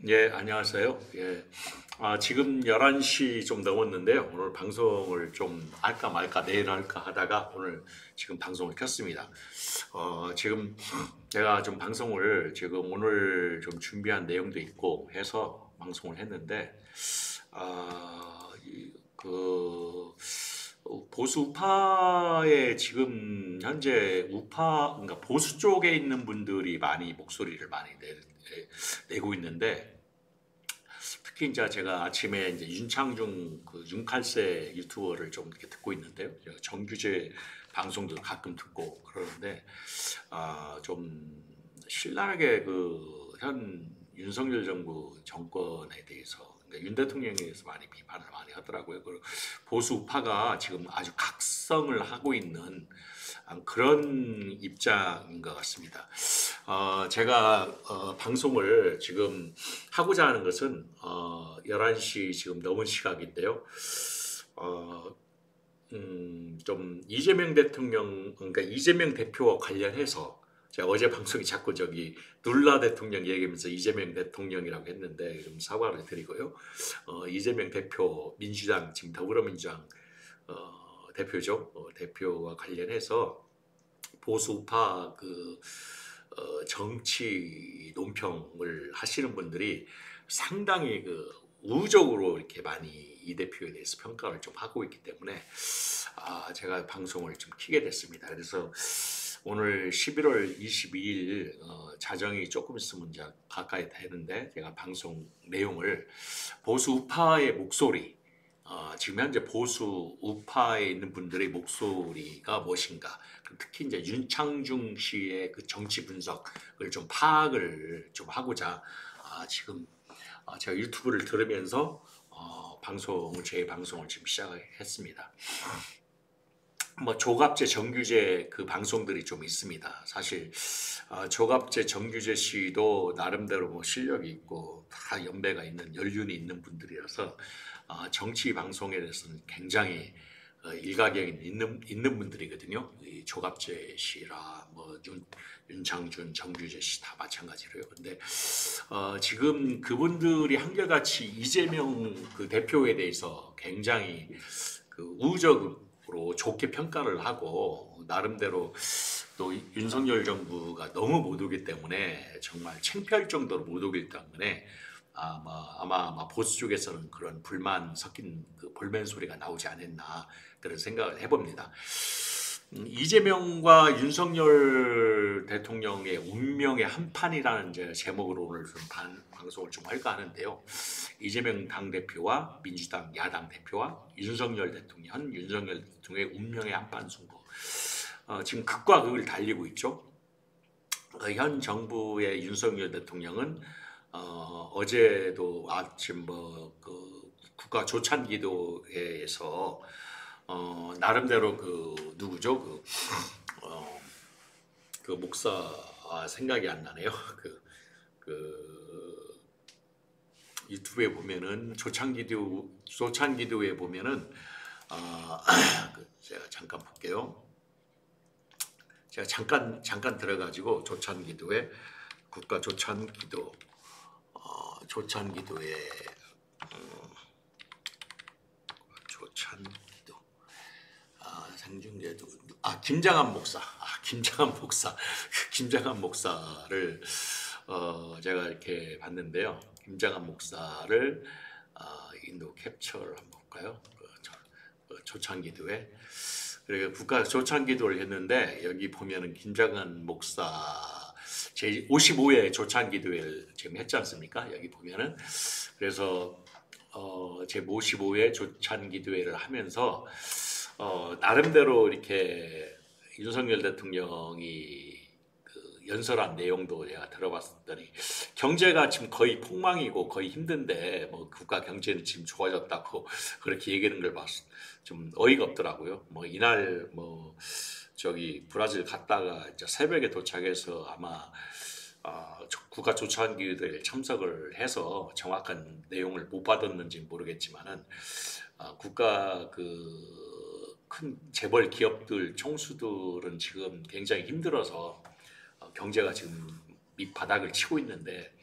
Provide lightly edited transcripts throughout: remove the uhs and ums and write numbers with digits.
예, 안녕하세요. 예. 지금 11시 좀 넘었는데요. 오늘 방송을 좀 할까 말까 내일 할까 하다가 오늘 지금 방송을 켰습니다. 지금 제가 좀 방송을 지금 오늘 좀 준비한 내용도 있고 해서 방송을 했는데, 보수 우파에 지금 현재 그러니까 보수 쪽에 있는 분들이 많이 목소리를 많이 내고 있는데, 특히 이제 제가 아침에 이제 윤창중 그 윤칼세 유튜버를 좀 이렇게 듣고 있는데요. 정규제 방송도 가끔 듣고 그러는데, 좀 신랄하게 그 현 윤석열 정부 정권에 대해서, 그러니까 윤 대통령에 대해서 많이 비판을 많이 하더라고요. 그리고 보수 우파가 지금 아주 각성을 하고 있는 그런 입장인 것 같습니다. 제가 방송을 지금 하고자 하는 것은 11시 지금 넘은 시각인데요. 어, 좀 이재명 대통령, 그러니까 이재명 대표와 관련해서 제가 어제 방송이 자꾸 저기 눌라 대통령 얘기하면서 이재명 대통령이라고 했는데 좀 사과를 드리고요. 이재명 대표, 민주당, 지금 더불어민주당 대표죠. 대표와 관련해서 보수 우파 정치 논평을 하시는 분들이 상당히 그 우적으로 이렇게 많이 이 대표에 대해서 평가를 좀 하고 있기 때문에 제가 방송을 좀 키게 됐습니다. 그래서 오늘 11월 22일 자정이 조금 있으면 이제 가까이 되는데 제가 방송 내용을 보수 우파의 목소리, 지금 현재 보수 우파에 있는 분들의 목소리가 무엇인가, 특히 이제 윤창중 씨의 그 정치 분석을 좀 파악을 좀 하고자 지금 제가 유튜브를 들으면서 제 방송을 지금 시작했습니다. 뭐 조갑재, 정규재 그 방송들이 좀 있습니다. 사실 조갑재, 정규재 씨도 나름대로 뭐 실력이 있고 다 연배가 있는 연륜이 있는 분들이라서 정치 방송에 대해서는 굉장히 일가견이 있는 분들이거든요. 이 조갑재 씨라 뭐 윤창준, 정규재 씨 다 마찬가지로요. 근데 지금 그분들이 한결같이 이재명 그 대표에 대해서 굉장히 그 우호적으로 좋게 평가를 하고 나름대로 또 윤석열 정부가 너무 못 오기 때문에 정말 창피할 정도로 못 오기 때문에 아마 보수 쪽에서는 그런 불만 섞인 그 볼멘 소리가 나오지 않았나 그런 생각을 해봅니다. 이재명과 윤석열 대통령의 운명의 한판이라는 제목으로 오늘 좀 방송을 좀 할까 하는데요. 이재명 당대표와 민주당 야당 대표와 윤석열 대통령의 운명의 한판 승부. 지금 극과 극을 달리고 있죠. 현 정부의 윤석열 대통령은 어제도 아침 그 국가 조찬 기도회에서 나름대로 그 누구죠? 그 목사 생각이 안 나네요. 그 유튜브에 보면은 조찬 기도에 보면은 제가 잠깐 볼게요. 제가 잠깐 들어가지고 조찬 기도회 국가 조찬 기도 조찬 기도회 조찬 기도 생중계도 김장한 목사 김장한 목사를 제가 이렇게 봤는데요. 김장한 목사를 인도 캡처를 한번 볼까요? 조찬기도회 그리고 국가 조찬기도를 했는데 여기 보면은 김장한 목사 제 55회 조찬기도회를 지금 했지 않습니까? 여기 보면은 그래서 제 55회 조찬기도회를 하면서 나름대로 이렇게 윤석열 대통령이 그 연설한 내용도 제가 들어봤더니 경제가 지금 거의 폭망이고 거의 힘든데 뭐 국가 경제는 지금 좋아졌다고 그렇게 얘기하는 걸 봤어. 좀 어이가 없더라고요. 뭐 이날 뭐 저기 브라질 갔다가 이제 새벽에 도착해서 아마 국가 조찬기도에 참석을 해서 정확한 내용을 못 받았는지 모르겠지만은 국가 그 큰 재벌 기업들 총수들은 지금 굉장히 힘들어서 경제가 지금 밑바닥을 치고 있는데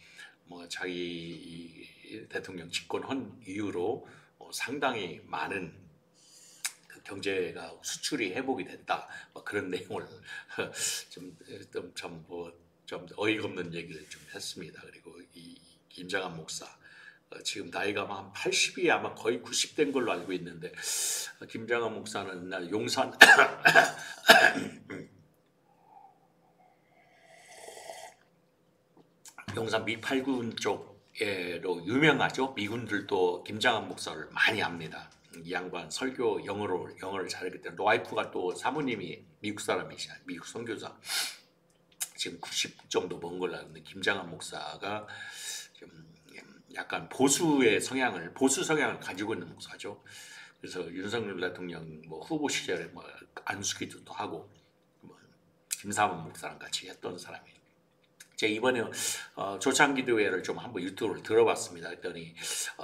뭐 자기 대통령 집권한 이후로 상당히 많은 그 경제가 수출이 회복이 됐다. 뭐 그런 내용을 좀 어이가 없는 얘기를 좀 했습니다. 그리고 이 김장한 목사 지금 나이가 아마 한 80이 아마 거의 90 된 걸로 알고 있는데 김장한 목사는 날 용산 용산 미팔군 쪽으로 유명하죠. 미군들도 김장한 목사를 많이 압니다. 이 양반 설교 영어를 잘했기 때문에 와이프가 또 사모님이 미국 사람이시야. 미국 선교사. 지금 90 정도 먼 걸로 아는데 김장한 목사가 좀 약간 보수 성향을 가지고 있는 목사죠. 그래서 윤석열 대통령 뭐 후보 시절에 뭐 안수기도 하고 뭐 김사만 목사랑 같이 했던 사람이에요. 제가 이번에 조창기도회를 좀 한번 유튜브를 들어봤습니다. 했더니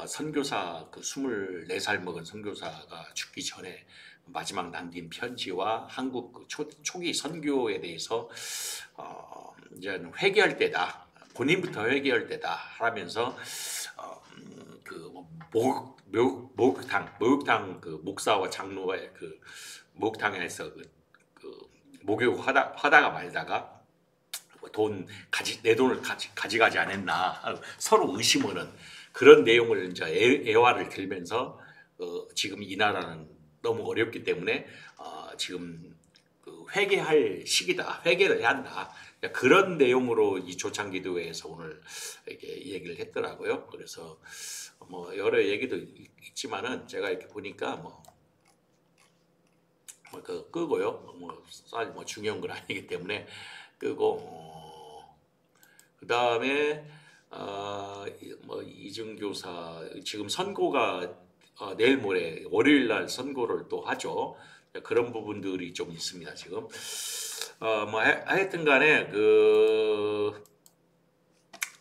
선교사 그 24살 먹은 선교사가 죽기 전에 마지막 남긴 편지와 한국 그 초기 선교에 대해서 이제 회개할 때다. 본인부터 회개할 때다 하면서 그 목욕탕 그 목사와 장로의 그 목욕탕에서 그 목욕하다가 말다가 내 돈을 가져가지 않았나 서로 의심하는 그런 내용을 이제 애화를 들면서 지금 이 나라는 너무 어렵기 때문에 지금 그 회개할 시기다, 회개를 해야 한다. 그런 내용으로 이 조창기도회에서 오늘 이렇게 얘기를 했더라고요. 그래서 뭐 여러 얘기도 있지만은 제가 이렇게 보니까 그 끄고요. 사실 뭐 중요한 건 아니기 때문에 끄고 그 다음에 뭐 이중교사 지금 선고가 내일 모레 월요일 날 선고를 또 하죠. 그런 부분들이 좀 있습니다. 지금 뭐 하여튼간에 그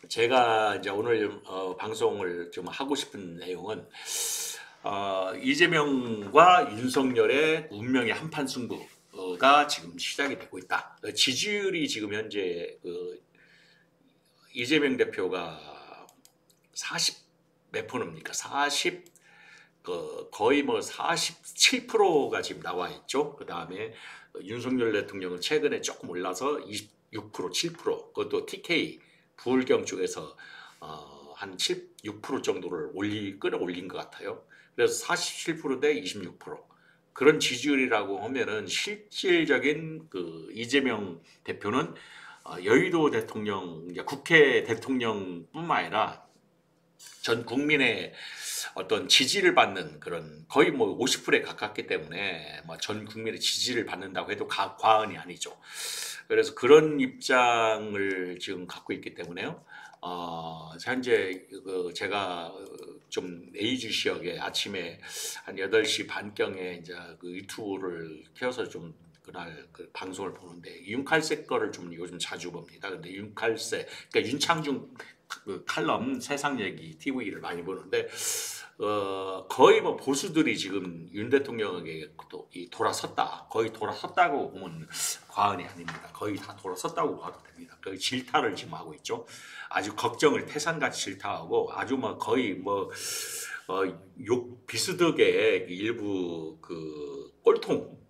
제가 이제 오늘 방송을 좀 하고 싶은 내용은 이재명과 윤석열의 운명의 한판 승부가 지금 시작이 되고 있다. 지지율이 지금 현재 이재명 대표가 40 몇 프로입니까? 40 거의 뭐 47%가 지금 나와 있죠. 그 다음에 윤석열 대통령은 최근에 조금 올라서 26%, 7% 그것도 TK 부울경 쪽에서 한 6% 정도를 끌어올린 것 같아요. 그래서 47%대 26% 그런 지지율이라고 하면은 실질적인 그 이재명 대표는 여의도 대통령, 국회 대통령뿐만 아니라 전 국민의 어떤 지지를 받는 그런 거의 뭐 50%에 가깝기 때문에 뭐 전 국민의 지지를 받는다고 해도 과언이 아니죠. 그래서 그런 입장을 지금 갖고 있기 때문에요. 현재 제가 좀 A주시역에 아침에 한 8시 반경에 이제 그 유튜브를 켜서 좀 그날 그 방송을 보는데 윤칼세 거를 좀 요즘 자주 봅니다. 근데 윤칼세, 그러니까 윤창중 그 칼럼 세상 얘기 TV를 많이 보는데 거의 뭐 보수들이 지금 윤 대통령에게 또 돌아섰다. 거의 돌아섰다고 보면 과언이 아닙니다. 거의 다 돌아섰다고 봐도 됩니다. 거의 질타를 지금 하고 있죠. 아주 걱정을 태산같이 질타하고 아주 뭐 거의 욕 비스덕의 일부 그 꼴통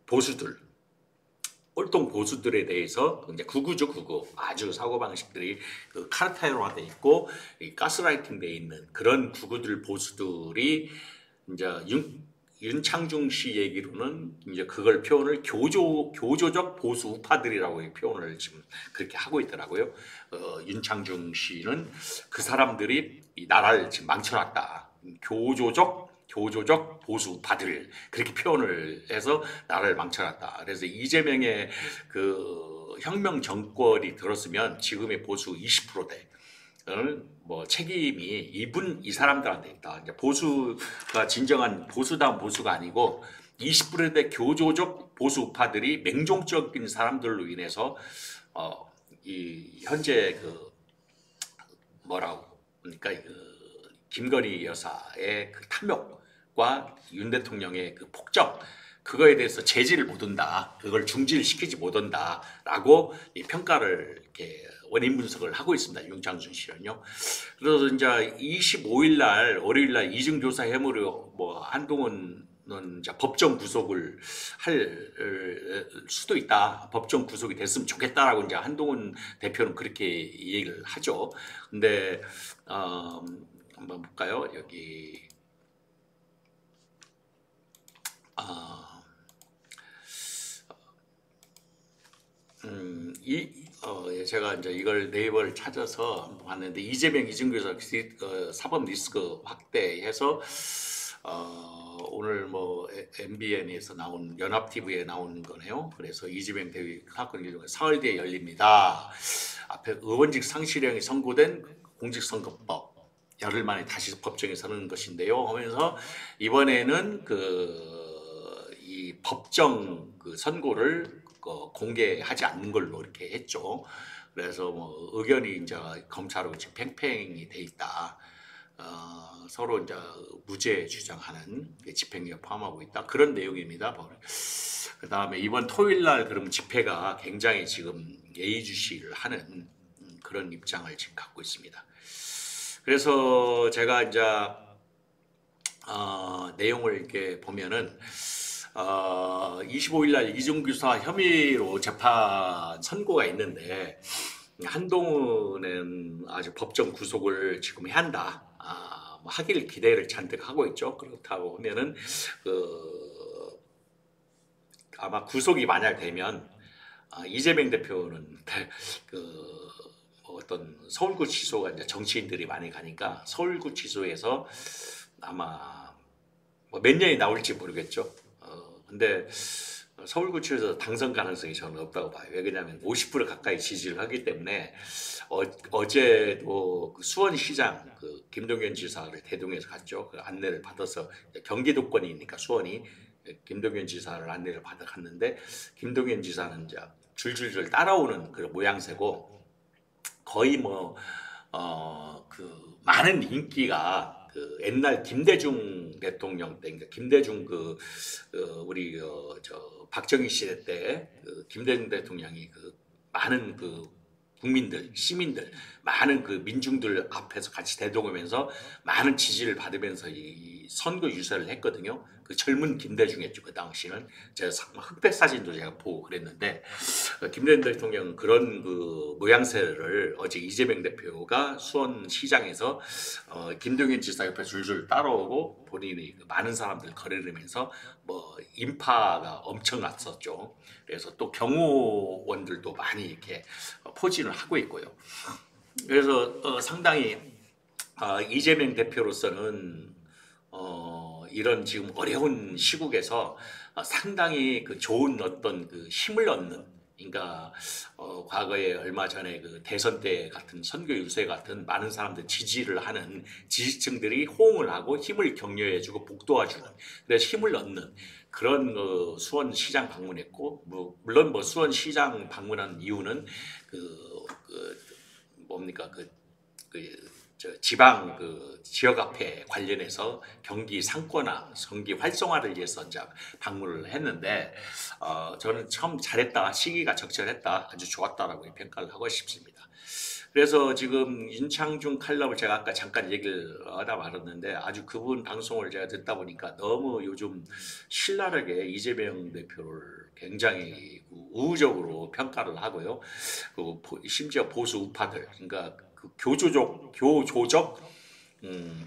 보수들에 대해서 이제 극우죠, 극우. 아주 사고방식들이 그 카르텔화돼 있고 가스라이팅 돼 있는 그런 극우들 보수들이 이제 윤창중 씨 얘기로는 이제 그걸 표현을 교조적 보수 우파들이라고 표현을 지금 그렇게 하고 있더라고요. 윤창중 씨는 그 사람들이 이 나라를 지금 망쳐놨다. 교조적 보수 우파들 그렇게 표현을 해서 나라를 망쳐놨다. 그래서 이재명의 그 혁명 정권이 들었으면 지금의 보수 20%대 뭐 책임이 이 사람들한테 있다. 이제 보수가 진정한 보수다운 보수가 아니고 20%대 교조적 보수 우파들이 맹종적인 사람들로 인해서 이 현재 그 뭐라고 그러니까 김건희 여사의 그 탐욕과 윤 대통령의 그 폭정 그거에 대해서 제지를 못한다, 그걸 중지를 시키지 못한다라고 이 평가를 이렇게 원인 분석을 하고 있습니다. 윤창준 씨는요. 그래서 이제 25일 날 월요일 날 이중 조사 혐의로 뭐 한동훈은 이제 법정 구속을 할 수도 있다. 법정 구속이 됐으면 좋겠다라고 이제 한동훈 대표는 그렇게 얘기를 하죠. 근데 한번 볼까요? 여기 제가 이제 이걸 네이버를 찾아서 한번 봤는데 이재명 이중교사 사법 리스크 확대해서 오늘 뭐 MBN에서 나온 연합 TV에 나온 거네요. 그래서 이재명 대위 사건 일정이 사흘 뒤에 열립니다. 앞에 의원직 상실형이 선고된 공직선거법 열흘 만에 다시 법정에 서는 것인데요. 하면서 이번에는 이 법정 선고를 공개하지 않는 걸로 이렇게 했죠. 그래서 뭐 의견이 이제 검찰하고 지금 팽팽히 돼 있다. 서로 이제 무죄 주장하는 집행유예 포함하고 있다. 그런 내용입니다. 그 다음에 이번 토요일 날 그럼 집회가 굉장히 지금 예의주시를 하는 그런 입장을 지금 갖고 있습니다. 그래서 제가 이제 내용을 이렇게 보면은 25일 날 이중교사 혐의로 재판 선고가 있는데 한동훈은 아주 법정 구속을 지금 해야 한다. 뭐 하길 기대를 잔뜩 하고 있죠. 그렇다고 하면은 아마 구속이 만약 되면 이재명 대표는 어떤 서울구치소가 이제 정치인들이 많이 가니까 서울구치소에서 아마 뭐 몇 년이 나올지 모르겠죠. 근데 서울구치소에서 당선 가능성이 저는 없다고 봐요. 왜냐하면 50% 가까이 지지를 하기 때문에 어제도 수원시장 김동연 지사를 대동해서 갔죠. 그 안내를 받아서 경기도권이니까 수원이 김동연 지사를 안내를 받아 갔는데 김동연 지사는 이제 줄줄줄 따라오는 그 모양새고 거의 뭐 많은 인기가 옛날 김대중 대통령 때, 그러니까 김대중 우리 박정희 시대 때 김대중 대통령이 많은 국민들, 시민들, 많은 민중들 앞에서 같이 대동하면서 많은 지지를 받으면서 이 선거 유세를 했거든요. 그 젊은 김대중이었죠. 그 당시는 제가 흑백 사진도 제가 보고 그랬는데 김대중 대통령은 그런 모양새를 어제 이재명 대표가 수원시장에서 김동연 지사 옆에 줄줄 따라오고 본인이 많은 사람들 거르면서 뭐 인파가 엄청났었죠. 그래서 또 경호원들도 많이 이렇게 포진을 하고 있고요. 그래서 상당히 이재명 대표로서는 이런 지금 어려운 시국에서 상당히 좋은 어떤 힘을 얻는, 그러니까 과거에 얼마 전에 대선 때 같은 선거 유세 같은 많은 사람들 지지를 하는 지지층들이 호응을 하고 힘을 격려해주고 북돋아주는, 그래서 힘을 얻는 그런 수원시장 방문했고, 물론 뭐 수원시장 방문한 이유는 뭡니까 지방 지역화폐 관련해서 경기 상권화, 경기 활성화를 위해서 이제 방문을 했는데 저는 참 잘했다, 시기가 적절했다, 아주 좋았다라고 평가를 하고 싶습니다. 그래서 지금 윤창중 칼럼을 제가 아까 잠깐 얘기를 하다 말았는데 아주 그분 방송을 제가 듣다 보니까 너무 요즘 신랄하게 이재명 대표를 굉장히 우호적으로 평가를 하고요. 심지어 보수 우파들, 그러니까 교조적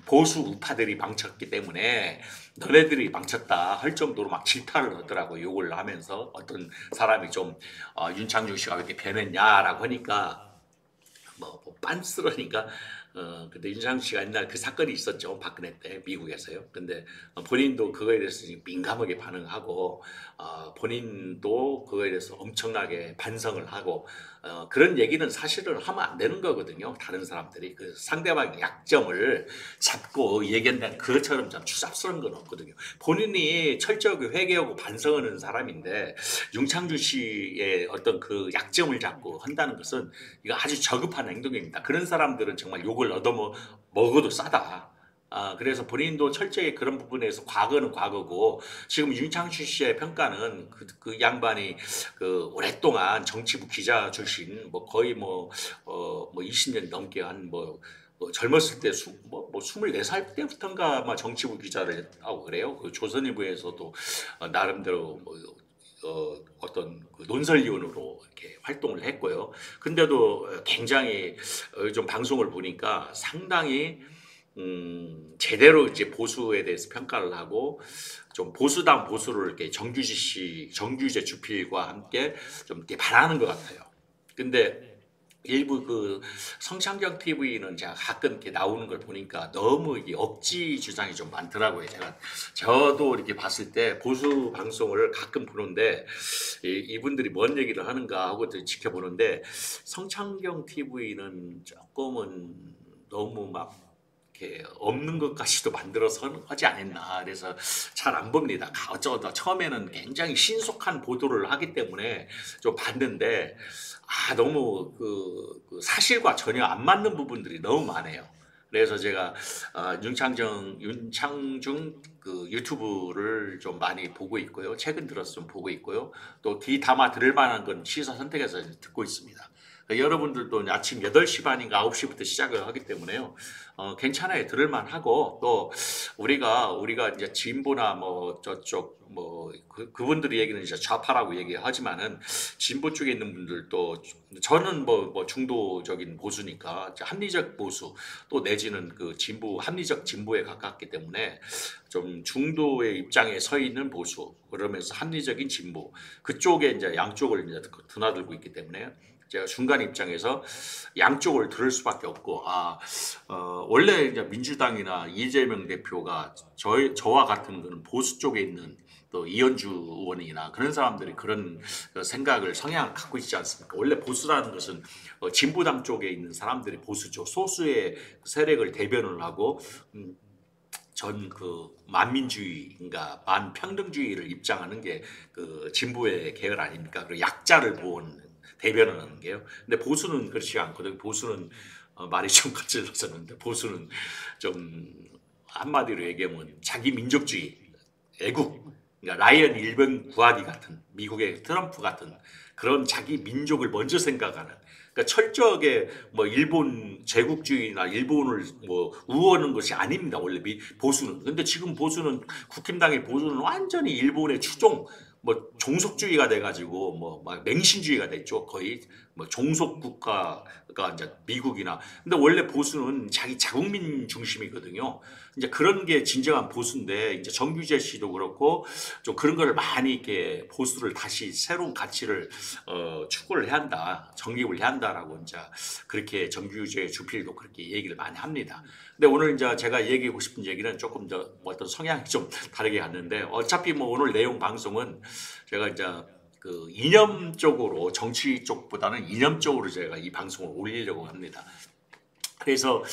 보수 우파들이 망쳤기 때문에 너네들이 망쳤다 할 정도로 막 질타를 하더라고. 욕을 하면서 어떤 사람이 좀 윤창중 씨가 왜 이렇게 변했냐라고 하니까 뭐 빤스러니까 근데 윤창중 씨가 옛날 그 사건이 있었죠. 박근혜 때 미국에서요. 근데 본인도 그거에 대해서 민감하게 반응하고 본인도 그거에 대해서 엄청나게 반성을 하고 그런 얘기는 사실은 하면 안 되는 거거든요. 다른 사람들이 상대방의 약점을 잡고 얘기한다는 그것처럼 참 추잡스러운 건 없거든요. 본인이 철저하게 회개하고 반성하는 사람인데 윤창중 씨의 어떤 약점을 잡고 한다는 것은 이거 아주 저급한 행동입니다. 그런 사람들은 정말 욕을 얻어먹어도 싸다. 그래서 본인도 철저히 그런 부분에서 과거는 과거고 지금 윤창춘 씨의 평가는 그 양반이 그 오랫동안 정치부 기자 출신 뭐 거의 뭐 20년 넘게 한 젊었을 때 24살 때부터인가 아마 정치부 기자를 하고 그래요. 그 조선일보에서도 나름대로 어떤 그 논설위원으로 이렇게 활동을 했고요. 근데도 굉장히 좀 방송을 보니까 상당히 제대로 이제 보수에 대해서 평가를 하고 좀 보수당 보수를 이렇게 정규재 주필과 함께 좀 이렇게 바라는 것 같아요. 근데 일부 그 성창경 TV는 제가 가끔 이렇게 나오는 걸 보니까 너무 이게 억지 주장이 좀 많더라고요. 저도 이렇게 봤을 때 보수 방송을 가끔 보는데 이분들이 뭔 얘기를 하는가 하고 지켜보는데 성창경 TV는 조금은 너무 막 이렇게 없는 것까지도 만들어서 하지 않았나. 그래서 잘 안 봅니다. 어쩌다 처음에는 굉장히 신속한 보도를 하기 때문에 좀 봤는데 너무 그 사실과 전혀 안 맞는 부분들이 너무 많아요. 그래서 제가 윤창중 그 유튜브를 좀 많이 보고 있고요. 최근 들어서 좀 보고 있고요. 또 귀 담아 들을 만한 건 시사 선택에서 듣고 있습니다. 여러분들도 아침 8시 반인가 9시부터 시작을 하기 때문에요. 괜찮아요. 들을만 하고 또 우리가 이제 진보나 뭐 저쪽 그분들이 얘기는 이제 좌파라고 얘기하지만은 진보 쪽에 있는 분들도 저는 뭐 중도적인 보수니까 합리적 보수 또 내지는 그 진보 합리적 진보에 가깝기 때문에 좀 중도의 입장에 서 있는 보수 그러면서 합리적인 진보 그쪽에 이제 양쪽을 이제 드나들고 있기 때문에 제가 중간 입장에서 양쪽을 들을 수밖에 없고 원래 이제 민주당이나 이재명 대표가 저와 같은 그런 보수 쪽에 있는 또 이현주 의원이나 그런 사람들이 그런 생각을 성향을 갖고 있지 않습니까? 원래 보수라는 것은 진보당 쪽에 있는 사람들이 보수죠. 소수의 세력을 대변을 하고 전 그 만민주의인가 반평등주의를 입장하는 게 그 진보의 계열 아닙니까? 그리고 약자를 대변하는 게요. 근데 보수는 그렇지 않거든요. 보수는 말이 좀 거칠어졌는데 보수는 좀 한마디로 얘기하면 자기 민족주의, 애국, 그러니까 라이언 일본 구하기 같은 미국의 트럼프 같은 그런 자기 민족을 먼저 생각하는. 그러니까 철저하게 뭐 일본 제국주의나 일본을 우호하는 것이 아닙니다. 원래 보수는. 근데 지금 국힘당의 보수는 완전히 일본의 추종 종속주의가 돼가지고 막 맹신주의가 됐죠. 거의 종속 국가가 이제 미국이나. 근데 원래 보수는 자기 자국민 중심이거든요. 이제 그런 게 진정한 보수인데 이제 정규재 씨도 그렇고 좀 그런 걸 많이 이렇게 보수를 다시 새로운 가치를 추구를 해야 한다, 정립을 해야 한다라고 이제 그렇게 정규재 주필도 그렇게 얘기를 많이 합니다. 근데 오늘 이제 제가 얘기하고 싶은 얘기는 조금 더 어떤 성향이 좀 다르게 갔는데 어차피 오늘 내용 방송은 제가 이제 그 이념적으로 정치 쪽보다는 이념적으로 제가 이 방송을 올리려고 합니다. 그래서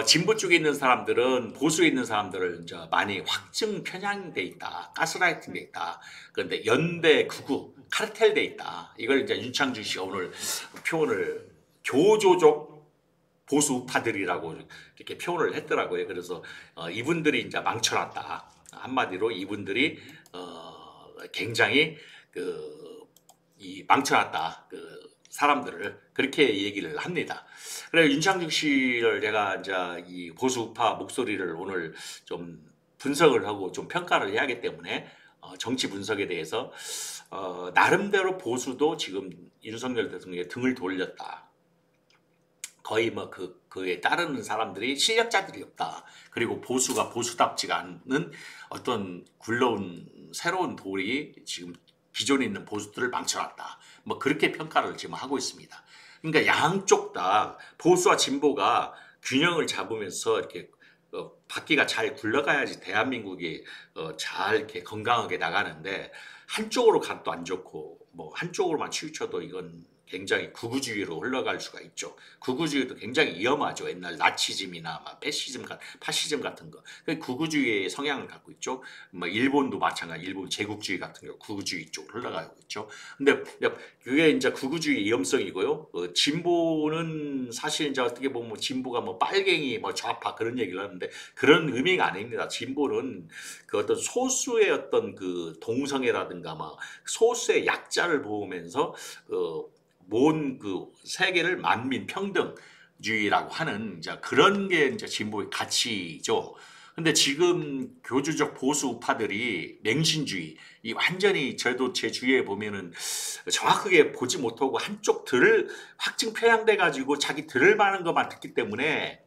진보 쪽에 있는 사람들은 보수에 있는 사람들을 이제 많이 확증 편향돼 있다, 가스라이팅돼 있다. 그런데 연대 극우 카르텔돼 있다. 이걸 이제 윤창중 씨가 오늘 표현을 교조적 보수 우파들이라고 이렇게 표현을 했더라고요. 그래서 이분들이 이제 망쳐놨다. 한마디로 이분들이 굉장히 이 망쳐놨다. 사람들을 그렇게 얘기를 합니다. 그래서 윤창중 씨를 제가 이제 이 보수 우파 목소리를 오늘 좀 분석을 하고 좀 평가를 해야 하기 때문에 정치 분석에 대해서 나름대로 보수도 지금 윤석열 대통령의 등을 돌렸다. 거의 그에 따르는 사람들이 실력자들이 없다. 그리고 보수가 보수답지가 않는 어떤 굴러온 새로운 돌이 지금 기존에 있는 보수들을 망쳐놨다. 그렇게 평가를 지금 하고 있습니다. 그러니까 양쪽 다 보수와 진보가 균형을 잡으면서 이렇게 바퀴가 잘 굴러가야지 대한민국이 잘 이렇게 건강하게 나가는데 한쪽으로 가도 안 좋고 한쪽으로만 치우쳐도 이건 굉장히 극우주의로 흘러갈 수가 있죠. 극우주의도 굉장히 위험하죠. 옛날 나치즘이나 막 파시즘 같은 거. 극우주의의 성향을 갖고 있죠. 뭐 일본도 마찬가지, 일본 제국주의 같은 거 극우주의 쪽으로 흘러가고 있죠. 근데 그게 이제 극우주의 위험성이고요. 진보는 사실 이제 어떻게 보면 진보가 뭐 빨갱이, 뭐 좌파 그런 얘기를 하는데 그런 의미가 아닙니다. 진보는 그 어떤 소수의 어떤 그 동성애라든가 막 소수의 약자를 보면서 모은 그 세계를 만민 평등주의라고 하는 이제 그런 게 이제 진보의 가치죠. 근데 지금 교주적 보수 우파들이 맹신주의, 이 완전히 저도 제 주위에 보면은 정확하게 보지 못하고 한쪽 들을 확증 편향돼 가지고 자기 들을 만한 것만 듣기 때문에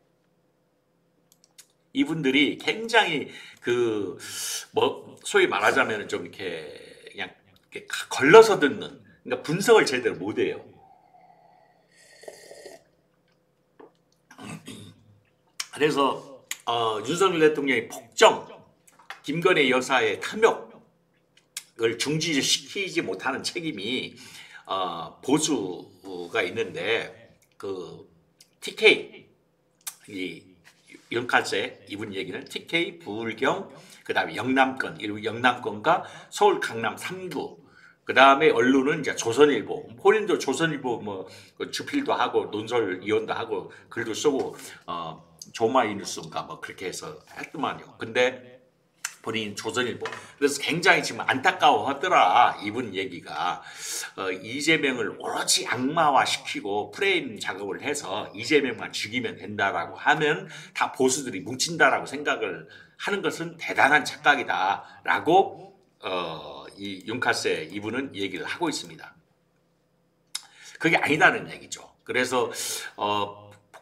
이분들이 굉장히 그 뭐 소위 말하자면 좀 이렇게 그냥 이렇게 걸러서 듣는, 그러니까 분석을 제대로 못해요. 그래서 윤석열 대통령의 폭정, 김건희 여사의 탐욕을 중지시키지 못하는 책임이 보수가 있는데 그 TK 이 윤카세 이분 얘기는 TK 부울경 그다음에 영남권 일부 영남권과 서울 강남 3구 그다음에 언론은 이제 조선일보 본인도 조선일보 뭐 주필도 하고 논설 위원도 하고 글도 쓰고 조마이뉴스인가 뭐 그렇게 해서 했더만요. 근데 본인 조선일보 그래서 굉장히 지금 안타까워하더라 이분 얘기가. 이재명을 오로지 악마화시키고 프레임 작업을 해서 이재명만 죽이면 된다라고 하면 다 보수들이 뭉친다라고 생각을 하는 것은 대단한 착각이다라고 이 윤카세 이분은 얘기를 하고 있습니다. 그게 아니다는 얘기죠. 그래서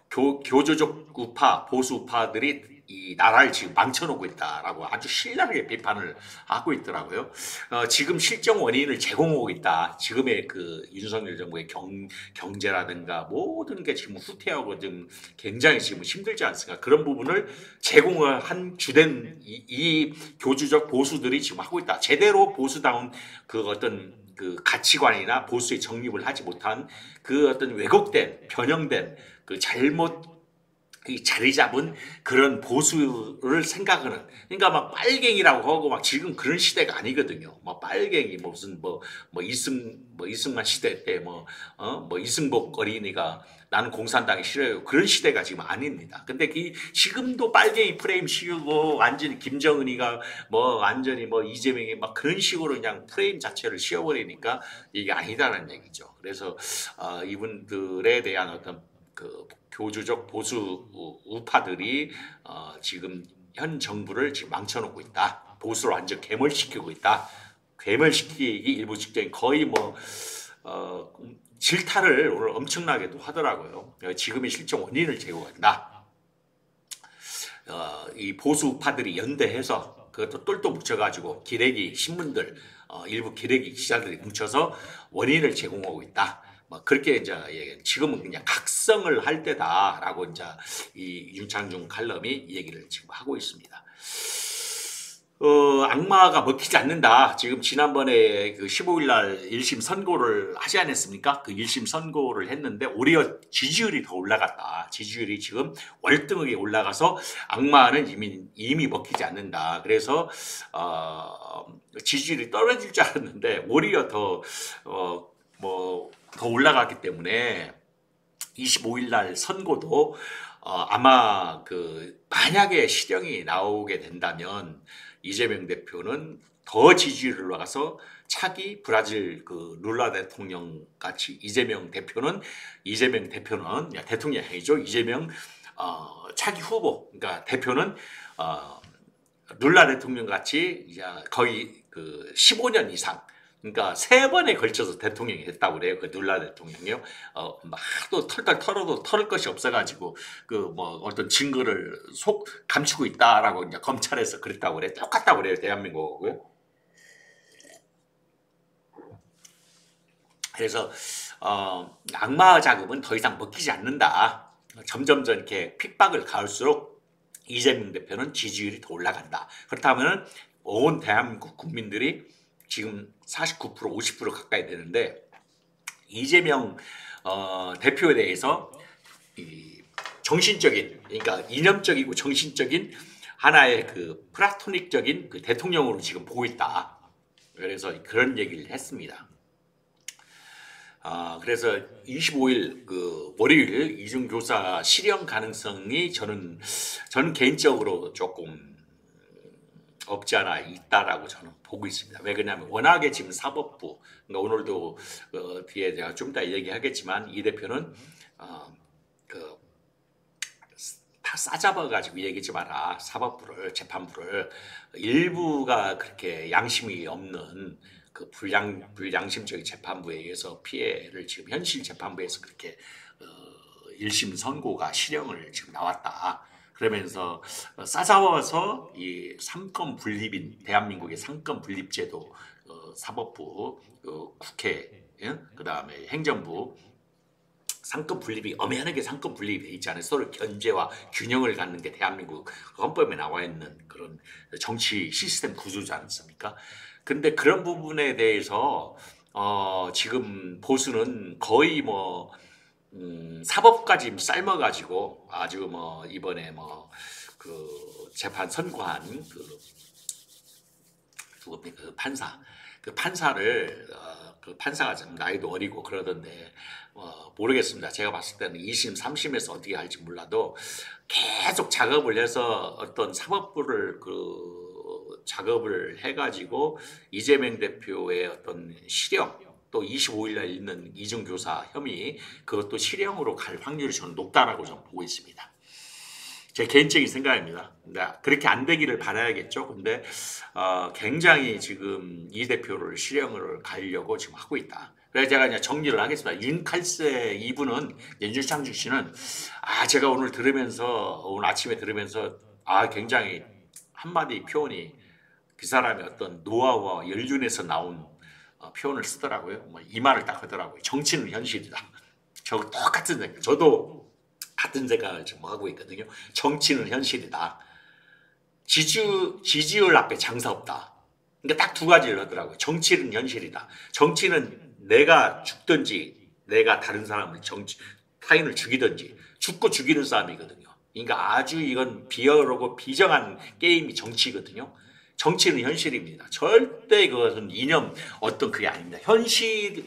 교조적 우파, 보수 우파들이 이 나라를 지금 망쳐놓고 있다라고 아주 신랄하게 비판을 하고 있더라고요. 지금 실정 원인을 제공하고 있다. 지금의 그 윤석열 정부의 경제라든가 모든 게 지금 후퇴하고 좀 굉장히 지금 힘들지 않습니까? 그런 부분을 제공을 한 주된 이 교주적 보수들이 지금 하고 있다. 제대로 보수다운 그 어떤 그 가치관이나 보수의 정립을 하지 못한 그 어떤 왜곡된 변형된 그 잘못 자리 잡은 그런 보수를 생각하는, 그러니까 막 빨갱이라고 하고 막 지금 그런 시대가 아니거든요. 뭐 빨갱이 무슨 뭐 이승만 시대 때 뭐 이승복 어린이가 나는 공산당이 싫어요 그런 시대가 지금 아닙니다. 근데 지금도 빨갱이 프레임 씌우고 완전히 김정은이가 뭐 완전히 뭐 이재명이 막 그런 식으로 그냥 프레임 자체를 씌워버리니까 이게 아니다라는 얘기죠. 그래서 이분들에 대한 어떤 그 교주적 보수 우파들이 지금 현 정부를 지금 망쳐놓고 있다. 보수를 완전 괴멸시키고 있다. 괴멸시키기 일부 직전인 거의 뭐 질타를 오늘 엄청나게도 하더라고요. 지금의 실정 원인을 제공한다. 이 보수 우파들이 연대해서 그것도 똘똘 뭉쳐가지고 기레기 신문들 일부 기레기 기자들이 뭉쳐서 원인을 제공하고 있다. 뭐 그렇게 이제 지금은 그냥 각성을 할 때다라고 이제 이 윤창중 칼럼이 얘기를 지금 하고 있습니다. 악마가 먹히지 않는다. 지금 지난번에 그 15일 날 1심 선고를 하지 않았습니까? 그 1심 선고를 했는데 오히려 지지율이 더 올라갔다. 지지율이 지금 월등하게 올라가서 악마는 이미 먹히지 않는다. 그래서 지지율이 떨어질 줄 알았는데 오히려 더 올라갔기 때문에 25일 날 선고도 아마 만약에 실형이 나오게 된다면 이재명 대표는 더 지지율이 올라가서 차기 브라질 그 룰라 대통령 같이 이재명 대통령이 아니죠. 이재명 차기 후보, 그러니까 대표는 룰라 대통령 같이 이제 거의 그 15년 이상, 그러니까 3번에 걸쳐서 대통령이 됐다고 그래요. 그 룰라 대통령이요. 하도 털털 털어도 털을 것이 없어가지고 어떤 증거를 감추고 있다라고 이제 검찰에서 그랬다고 그래요. 똑같다고 그래요. 대한민국하고요. 그래서 악마 자금은 더 이상 먹히지 않는다. 점점 이렇게 핍박을 가할수록 이재명 대표는 지지율이 더 올라간다. 그렇다면 온 대한민국 국민들이 지금 49% 50% 가까이 되는데 이재명 대표에 대해서 이 정신적인, 그러니까 이념적이고 정신적인 하나의 그 플라토닉적인 그 대통령으로 지금 보고 있다. 그래서 그런 얘기를 했습니다. 그래서 25일 그 월요일 이중교사 실형 가능성이 저는 개인적으로 조금 없지 않아 있다라고 저는 보고 있습니다. 왜 그러냐면 워낙에 지금 사법부, 그러니까 오늘도 뒤에 제가 좀 이따 얘기하겠지만 이 대표는 다 싸잡아가지고 얘기하지 마라. 사법부를, 재판부를. 일부가 그렇게 양심이 없는 그 불양심적인 재판부에 의해서 피해를 지금 현실 재판부에서 그렇게 1심 선고가 실형을 지금 나왔다. 그러면서 싸잡아서 이 삼권 분립인 대한민국의 삼권 분립제도, 사법부, 국회, 그다음에 행정부 상권 분립이 엄연하게 상권 분립이 돼 있지 않아요. 서로 견제와 균형을 갖는 게 대한민국 헌법에 나와 있는 그런 정치 시스템 구조지 않습니까? 근데 그런 부분에 대해서 지금 보수는 거의 뭐 사법까지 삶아가지고 아주 뭐 이번에 뭐 그 재판 선고한 그 판사, 그 판사를 그 판사가 좀 나이도 어리고 그러던데 모르겠습니다. 제가 봤을 때는 2심, 3심에서 어떻게 할지 몰라도 계속 작업을 해서 어떤 사법부를 그 작업을 해가지고 이재명 대표의 어떤 실형, 또 25일날 있는 이중교사 혐의, 그것도 실형으로 갈 확률이 저는 높다라고 저는 보고 있습니다. 제 개인적인 생각입니다. 그렇게 안 되기를 바라야겠죠. 근데 굉장히 지금 이 대표를 실형을 가려고 지금 하고 있다. 그래서 제가 그냥 정리를 하겠습니다. 윤칼세 이분은, 윤창중 씨는 제가 오늘 아침에 들으면서 굉장히 한마디 표현이 그 사람의 어떤 노화와 연륜에서 나온 표현을 쓰더라고요. 뭐 이 말을 딱 하더라고요. 정치는 현실이다. 저 똑같은 생각, 저도 같은 생각을 지금 하고 있거든요. 정치는 현실이다. 지지율 앞에 장사 없다. 그러니까 딱 두 가지를 하더라고요. 정치는 현실이다. 정치는 내가 죽든지 내가 다른 사람을 타인을 죽이든지 죽고 죽이는 싸움이거든요. 그러니까 아주 이건 비열하고 비정한 게임이 정치거든요. 정치는 현실입니다. 절대 그것은 이념 어떤 그게 아닙니다. 현실을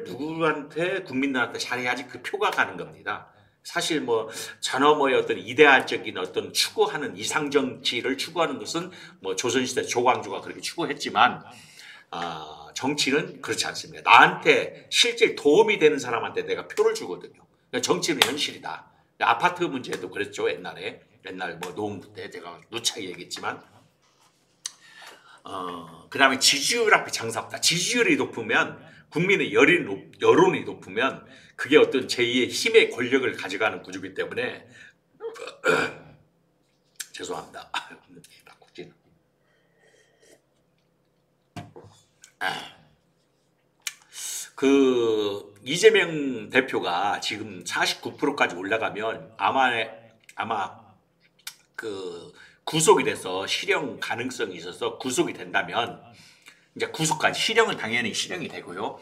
누구한테 국민들한테 잘해야지 그 표가 가는 겁니다. 사실 뭐 전어머의 어떤 이데알적인 어떤 추구하는 이상 정치를 추구하는 것은 뭐 조선시대 조광조가 그렇게 추구했지만 정치는 그렇지 않습니다. 나한테 실제 도움이 되는 사람한테 내가 표를 주거든요. 그러니까 정치는 현실이다. 아파트 문제도 그랬죠. 옛날 뭐 노웅부 때 제가 누차게 얘기했지만 그 다음에 지지율 앞에 장사 없다. 지지율이 높으면 국민의 여론이 높으면 그게 어떤 제2의 힘의 권력을 가져가는 구조이기 때문에 죄송합니다. 바꾸지는. 그 이재명 대표가 지금 49%까지 올라가면 아마 그 구속이 돼서 실형 가능성이 있어서 구속이 된다면 이제 구속까지 실형은 당연히 실형이 되고요.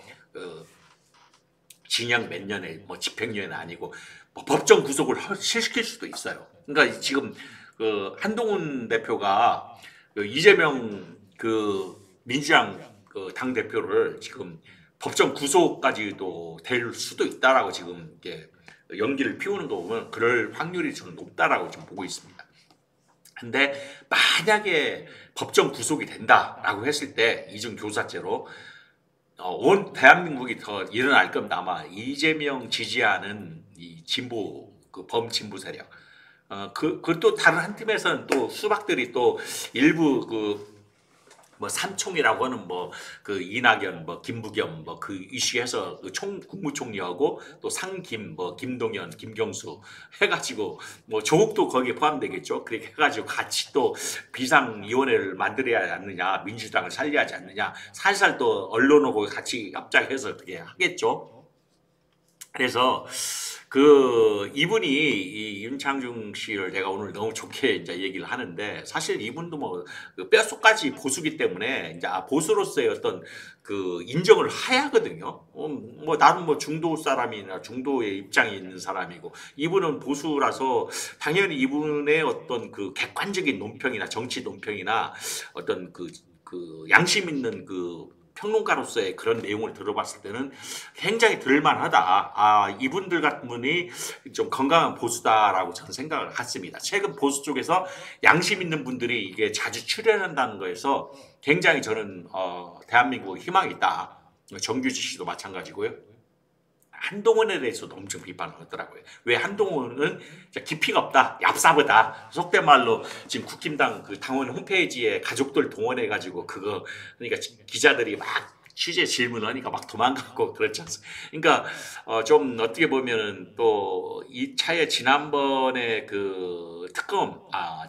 징역 몇 년에 뭐 집행유예는 아니고 뭐 법정 구속을 실시킬 수도 있어요. 그러니까 지금 그 한동훈 대표가 그 이재명 그 민주당 그 당 대표를 지금 법정 구속까지도 될 수도 있다라고 지금 이렇게 연기를 피우는 거 보면 그럴 확률이 좀 높다라고 지금 보고 있습니다. 근데 만약에 법정 구속이 된다라고 했을 때 이중 교사죄로 온 대한민국이 더 일어날 겁니다. 아마 이재명 지지하는 이 진보 그 범진보 세력 그또 다른 한 팀에서는 또 수박들이 또 일부 그 뭐 삼총이라고 하는 뭐 그 이낙연 뭐 김부겸 뭐 그 이슈에서 그 국무총리하고 또 상김 뭐 김동연 김경수 해가지고 뭐 조국도 거기에 포함되겠죠. 그렇게 해가지고 같이 또 비상위원회를 만들어야 하지 않느냐, 민주당을 살려야 하지 않느냐, 살살 또 언론하고 같이 합작해서 그렇게 하겠죠. 그래서 그 이분이 이 윤창중 씨를 제가 오늘 너무 좋게 이제 얘기를 하는데 사실 이분도 뭐그 뼛속까지 보수기 때문에 이제 보수로서의 어떤 그 인정을 해야 하거든요. 뭐 나는 뭐 중도 사람이나 중도의 입장이 있는 사람이고 이분은 보수라서 당연히 이분의 어떤 그 객관적인 논평이나 정치 논평이나 어떤 그 양심 있는 그 평론가로서의 그런 내용을 들어봤을 때는 굉장히 들을만하다. 아, 이분들 같은 분이 좀 건강한 보수다라고 저는 생각을 했습니다. 최근 보수 쪽에서 양심 있는 분들이 이게 자주 출연한다는 거에서 굉장히 저는 대한민국 희망이 있다. 정규직 씨도 마찬가지고요. 한동훈에 대해서도 엄청 비판을 하더라고요. 왜 한동훈은 깊이가 없다, 얍삽하다. 속된 말로 지금 국힘당 그 당원 홈페이지에 가족들 동원해가지고 그거 그러니까 기자들이 막 취재 질문하니까 막 도망가고 그렇지 않습니까? 그러니까 좀 어떻게 보면은 또 이 차에 지난번에 그 특검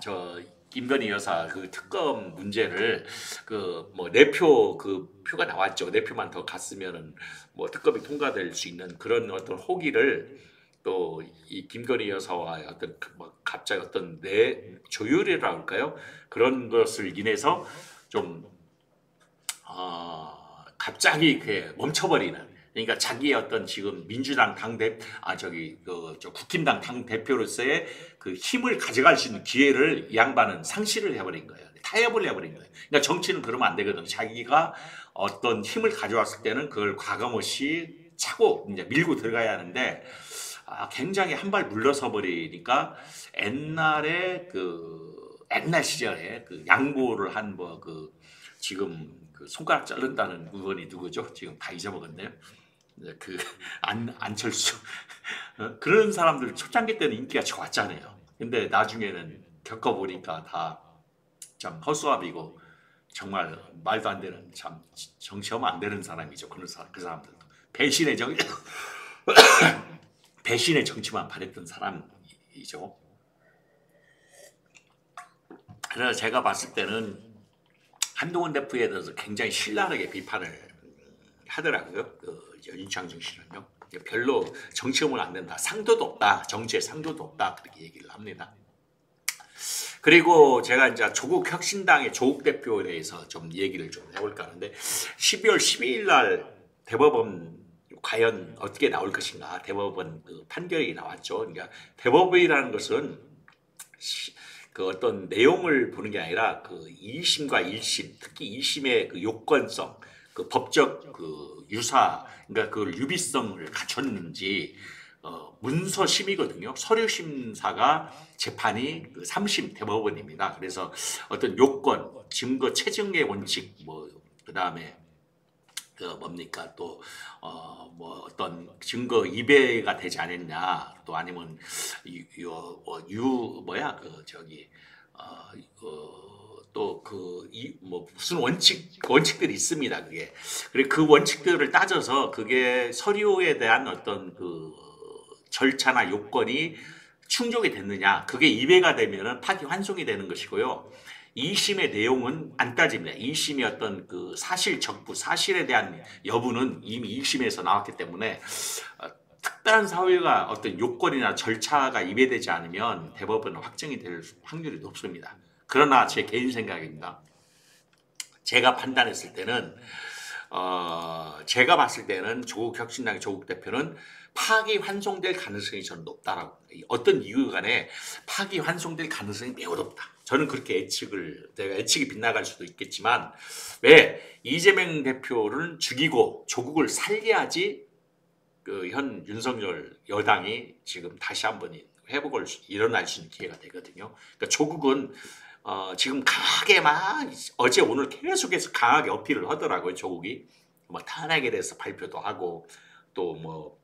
저 김건희 여사 그 특검 문제를 그 뭐 내표 그 표가 나왔죠. 내표만 더 갔으면은 뭐 특검이 통과될 수 있는 그런 어떤 호기를 또 이 김건희 여사와 어떤 뭐 갑자기 어떤 내 조율이라고 할까요? 그런 것을 인해서 좀 갑자기 그 멈춰버리는 그러니까 자기의 어떤 지금 민주당 당대 저기 저 국힘당 당 대표로서의 그 힘을 가져갈 수 있는 기회를 이 양반은 상실을 해버린 거예요. 타협을 해버린 거예요. 그러니까 정치는 그러면 안 되거든. 자기가 어떤 힘을 가져왔을 때는 그걸 과감없이 차고 이제 밀고 들어가야 하는데 굉장히 한 발 물러서 버리니까 옛날에 옛날 시절에 그 양보를 한 뭐 그 지금 그 손가락 자른다는 의원이 누구죠? 지금 다 잊어먹었네요. 그 안철수 그런 사람들 초창기 때는 인기가 좋았잖아요. 근데 나중에는 겪어보니까 다 참 허수아비고 정말 말도 안 되는 참 정치하면 안 되는 사람이죠. 그 사람들도 배신의 정 배신의 정치만 바랬던 사람이죠. 그래서 제가 봤을 때는 한동훈 대표에 대해서 굉장히 신랄하게 비판을 하더라고요. 윤창중 씨는요. 별로 정치하면 안 된다. 상도도 없다. 정치에 상도도 없다. 그렇게 얘기를 합니다. 그리고 제가 이제 조국 혁신당의 조국 대표에 대해서 좀 얘기를 좀 해볼까 하는데 12월 12일 날 대법원 과연 어떻게 나올 것인가 대법원 그 판결이 나왔죠. 그러니까 대법원이라는 것은 그 어떤 내용을 보는 게 아니라 그 2심과 1심, 특히 2심의 그 요건성, 그 법적 그 유사, 그러니까 그 유비성을 갖췄는지 문서 심이거든요. 서류 심사가 재판이 그 3심 대법원입니다. 그래서 어떤 요건, 증거 체증의 원칙, 뭐 그다음에 그 뭡니까 또 뭐 어떤 증거 이배가 되지 않았냐 또 아니면 뭐야 그 저기 또 뭐 무슨 원칙들이 있습니다. 그게 그리고 그 원칙들을 따져서 그게 서류에 대한 어떤 그 절차나 요건이 충족이 됐느냐 그게 이배가 되면은 파기환송이 되는 것이고요. 2심의 내용은 안 따집니다. 2심이 어떤 그 사실 적부 사실에 대한 여부는 이미 1심에서 나왔기 때문에 특별한 사유가 어떤 요건이나 절차가 입에되지 않으면 대법원은 확정이 될 확률이 높습니다. 그러나 제 개인 생각입니다. 제가 판단했을 때는 제가 봤을 때는 조국 혁신당의 조국 대표는 파기환송될 가능성이 저는 높다라고 어떤 이유 간에 파기환송될 가능성이 매우 높다. 저는 그렇게 내가 예측이 빗나갈 수도 있겠지만 왜 이재명 대표를 죽이고 조국을 살려야지 그 현 윤석열 여당이 지금 다시 한번 회복을 일어날 수 있는 기회가 되거든요. 그러니까 조국은 지금 강하게 막 어제 오늘 계속해서 강하게 어필을 하더라고요. 조국이 뭐 탄핵에 대해서 발표도 하고 또 뭐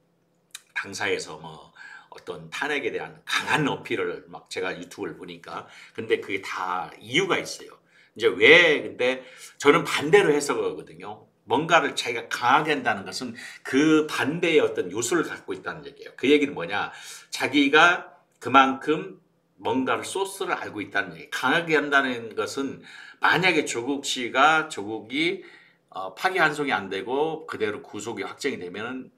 당사에서 뭐 어떤 탄핵에 대한 강한 어필을 막 제가 유튜브를 보니까 근데 그게 다 이유가 있어요. 이제 왜 근데 저는 반대로 해석하거든요. 뭔가를 자기가 강하게 한다는 것은 그 반대의 어떤 요소를 갖고 있다는 얘기예요. 그 얘기는 뭐냐? 자기가 그만큼 뭔가를 소스를 알고 있다는 얘기. 강하게 한다는 것은 만약에 조국이 파기환송이 안 되고 그대로 구속이 확정이 되면은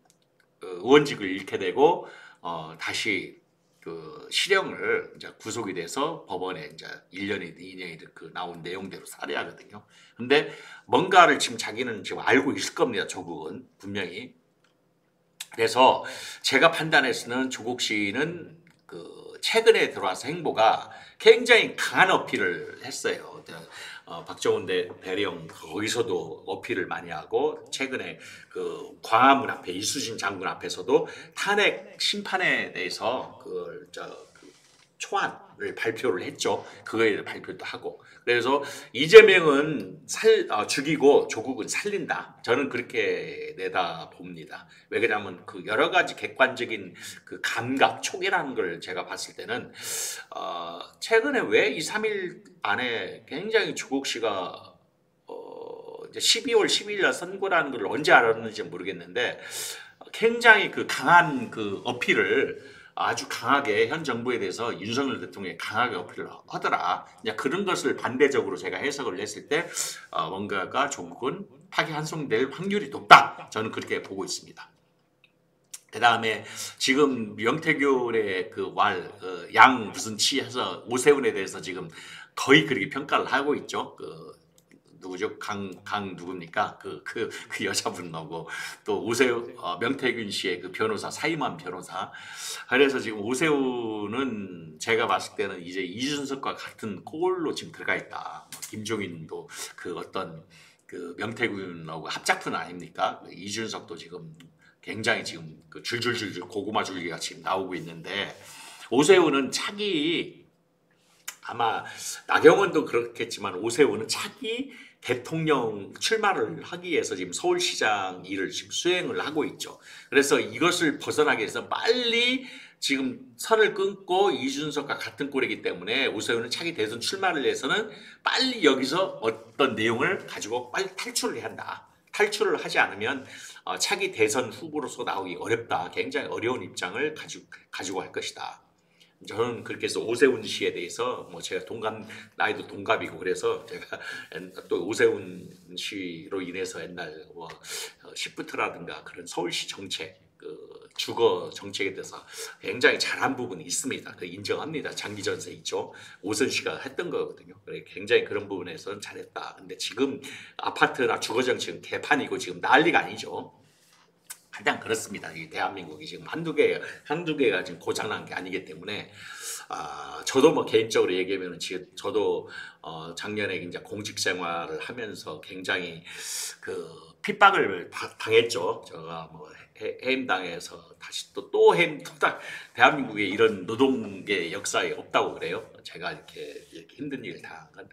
의원직을 잃게 되고 다시 그 실형을 이제 구속이 돼서 법원에 이제 1년이든 2년이든 그 나온 내용대로 살해하거든요. 근데 뭔가를 지금 자기는 지금 알고 있을 겁니다. 조국은 분명히. 그래서 제가 판단해서는 조국 씨는 그 최근에 들어와서 행보가 굉장히 강한 어필을 했어요. 박정훈 대령 거기서도 어필을 많이 하고 최근에 그 광화문 앞에 이수진 장군 앞에서도 탄핵 심판에 대해서 그 초안을 발표를 했죠. 그거에 발표도 하고. 그래서 이재명은 죽이고 조국은 살린다. 저는 그렇게 내다 봅니다. 왜 그러냐면 그 여러 가지 객관적인 그 감각, 촉이라는 걸 제가 봤을 때는 최근에 왜 2, 3일 안에 굉장히 조국 씨가 이제 12월 12일 날 선고라는 걸 언제 알았는지 모르겠는데 굉장히 그 강한 그 어필을 아주 강하게 현 정부에 대해서 윤석열 대통령이 강하게 어필을 하더라. 그런 것을 반대적으로 제가 해석을 했을 때 뭔가가 조국은 파기환송될 확률이 높다. 저는 그렇게 보고 있습니다. 그 다음에 지금 명태균의 그 양 무슨 치해서 오세훈에 대해서 지금 거의 그렇게 평가를 하고 있죠. 누구죠? 강 누굽니까? 그 여자분 나오고 또 명태균 씨의 그 변호사 사임한 변호사. 그래서 지금 오세훈은 제가 봤을 때는 이제 이준석과 같은 꼴로 지금 들어가 있다. 김종인도 그 어떤 그 명태균하고 합작품 아닙니까? 이준석도 지금 굉장히 지금 그 줄줄줄줄 고구마 줄기가 지금 나오고 있는데 오세훈은 차기 아마 나경원도 그렇겠지만 오세훈은 차기 대통령 출마를 하기 위해서 지금 서울시장 일을 지금 수행을 하고 있죠. 그래서 이것을 벗어나기 위해서 빨리 지금 선을 끊고 이준석과 같은 꼴이기 때문에 오세훈은 차기 대선 출마를 위해서는 빨리 여기서 어떤 내용을 가지고 빨리 탈출을 해야 한다. 탈출을 하지 않으면 차기 대선 후보로서 나오기 어렵다. 굉장히 어려운 입장을 가지고 할 것이다. 저는 그렇게 해서 오세훈 씨에 대해서 뭐 제가 나이도 동갑이고 그래서 제가 또 오세훈 씨로 인해서 옛날 뭐 시프트라든가 그런 서울시 정책 주거 정책에 대해서 굉장히 잘한 부분이 있습니다. 인정합니다. 장기 전세 있죠. 오세훈 씨가 했던 거거든요. 그래 굉장히 그런 부분에서는 잘했다. 근데 지금 아파트나 주거 정책은 개판이고 지금 난리가 아니죠. 가장 그렇습니다. 이 대한민국이 지금 한두 개가 지금 고장난 게 아니기 때문에 저도 뭐 개인적으로 얘기하면 지금 저도 작년에 이제 공직 생활을 하면서 굉장히 그 핍박을 당했죠. 제가 뭐 해임당해서 다시 또 대한민국에 이런 노동계 역사에 없다고 그래요. 제가 이렇게 힘든 일을 당한 건.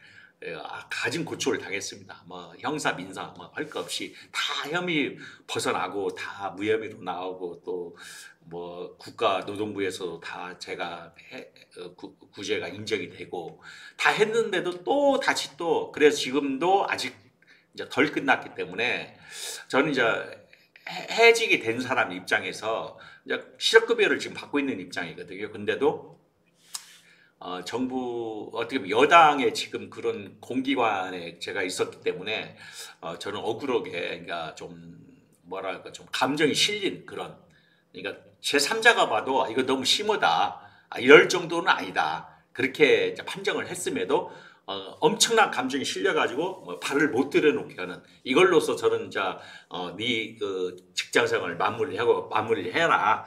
가진 고초를 당했습니다. 뭐 형사 민사 뭐 할 거 없이 다 혐의 벗어나고 다 무혐의로 나오고 또 뭐 국가노동부에서도 다 제가 구제가 인정이 되고 다 했는데도 또 다시 그래서 지금도 아직 이제 덜 끝났기 때문에 저는 이제 해직이 된 사람 입장에서 이제 실업급여를 지금 받고 있는 입장이거든요. 근데도 정부 어떻게 보면 여당의 지금 그런 공기관에 제가 있었기 때문에 저는 억울하게 그러니까 좀 뭐랄까 좀 감정이 실린 그런 그러니까 제3자가 봐도 이거 너무 심하다 이럴 정도는 아니다 그렇게 이제 판정을 했음에도 엄청난 감정이 실려가지고 뭐 발을 못 들여놓게 하는 이걸로서 저는 이제 네 그 직장생활 마무리해라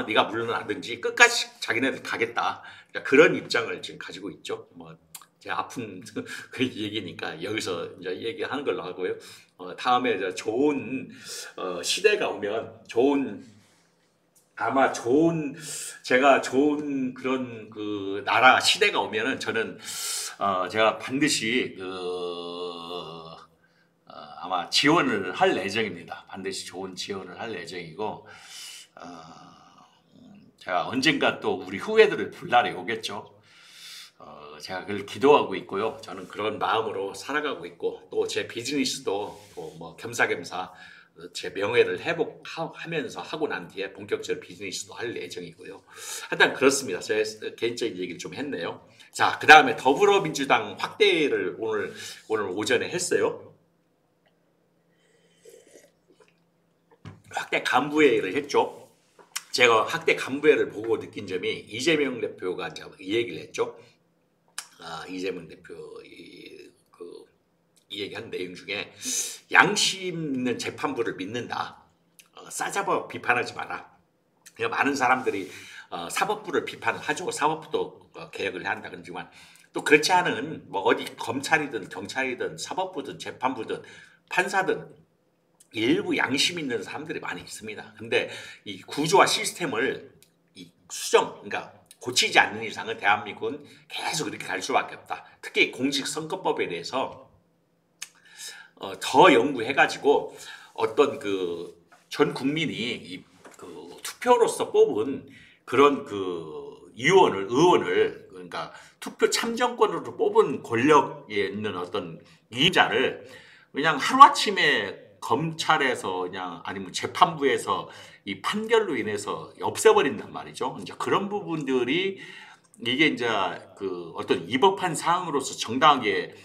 네가 물러나든지 끝까지 자기네들 가겠다. 그러니까 그런 입장을 지금 가지고 있죠. 뭐 제 아픈 그 얘기니까 여기서 이제 얘기하는 걸로 하고요. 다음에 이제 좋은 시대가 오면 제가 좋은 그런 그 나라 시대가 오면은 저는 제가 반드시 아마 지원을 할 예정입니다. 반드시 좋은 지원을 할 예정이고 제가 언젠가 또 우리 후배들을 볼 날이 오겠죠. 제가 그걸 기도하고 있고요. 저는 그런 마음으로 살아가고 있고 또 제 비즈니스도 뭐 겸사겸사 제 명예를 회복하면서 하고 난 뒤에 본격적으로 비즈니스도 할 예정이고요. 하여튼 그렇습니다. 제 개인적인 얘기를 좀 했네요. 자, 그 다음에 더불어민주당 확대를 오늘 오전에 했어요. 확대 간부회의를 했죠. 제가 학대 간부회를 보고 느낀 점이 이재명 대표가 이제 이 얘기를 했죠. 이재명 대표 이 얘기한 내용 중에 양심 있는 재판부를 믿는다. 싸잡아 비판하지 마라. 그러니까 많은 사람들이 사법부를 비판을 하죠. 사법부도 개혁을 해야 한다 그러지만 또 그렇지 않은 뭐 어디 검찰이든 경찰이든 사법부든 재판부든 판사든 일부 양심 있는 사람들이 많이 있습니다. 근데 이 구조와 시스템을 이 그러니까 고치지 않는 이상은 대한민국은 계속 그렇게 갈 수밖에 없다. 특히 공직선거법에 대해서 더 연구해가지고 어떤 전 국민이 투표로서 뽑은 그런 의원을 그러니까 투표 참정권으로 뽑은 권력에 있는 어떤 이임자를 그냥 하루아침에 검찰에서 그냥 아니면 재판부에서 이 판결로 인해서 없애버린단 말이죠. 이제 그런 부분들이 이게 이제 어떤 위법한 사항으로서 정당하게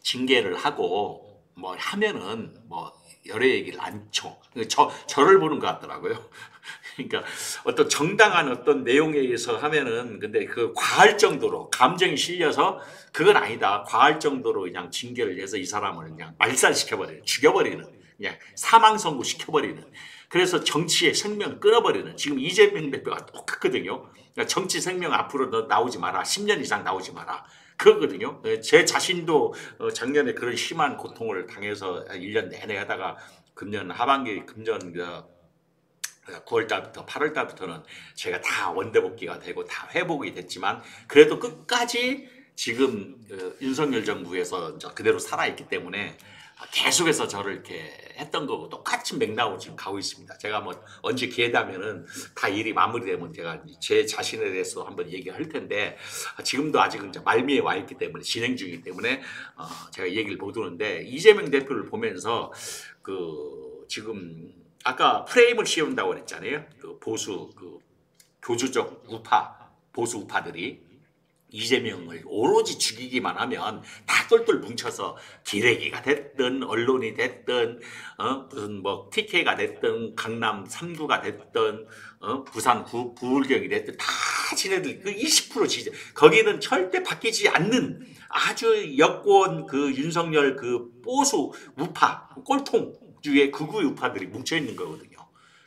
징계를 하고 뭐 하면은 뭐 여러 얘기를 않죠. 저를 보는 것 같더라고요. 그러니까 어떤 정당한 어떤 내용에 의해서 하면은 근데 과할 정도로 감정이 실려서 그건 아니다. 과할 정도로 그냥 징계를 해서 이 사람을 그냥 말살시켜버리는, 죽여버리는, 그냥 사망 선고 시켜버리는. 그래서 정치의 생명 끊어버리는. 지금 이재명 대표가 똑같거든요. 그러니까 정치 생명 앞으로 너 나오지 마라. 10년 이상 나오지 마라. 그거거든요. 제 자신도 작년에 그런 심한 고통을 당해서 1년 내내 하다가 금년 하반기 9월 달부터 8월 달부터는 제가 다 원대복귀가 되고 다 회복이 됐지만 그래도 끝까지 지금 윤석열 정부에서 그대로 살아있기 때문에 계속해서 저를 이렇게 했던 거고 똑같은 맥락으로 지금 가고 있습니다. 제가 뭐 언제 기회 되면은 다 일이 마무리되면 제가 제 자신에 대해서 한번 얘기할 텐데 지금도 아직은 이제 말미에 와 있기 때문에 진행 중이기 때문에 제가 얘기를 못 하는데 이재명 대표를 보면서 지금 아까 프레임을 씌운다고 그랬잖아요. 보수 교주적 보수 우파들이 이재명을 오로지 죽이기만 하면 다 똘똘 뭉쳐서 기레기가 됐든 언론이 됐든 무슨 뭐 TK가 됐든 강남 3구가 됐든 부산 부울경이 됐든 다 지네들 20% 지지 거기는 절대 바뀌지 않는 아주 여권 윤석열 보수 우파 꼴통주의 극우 우파들이 뭉쳐 있는 거거든요.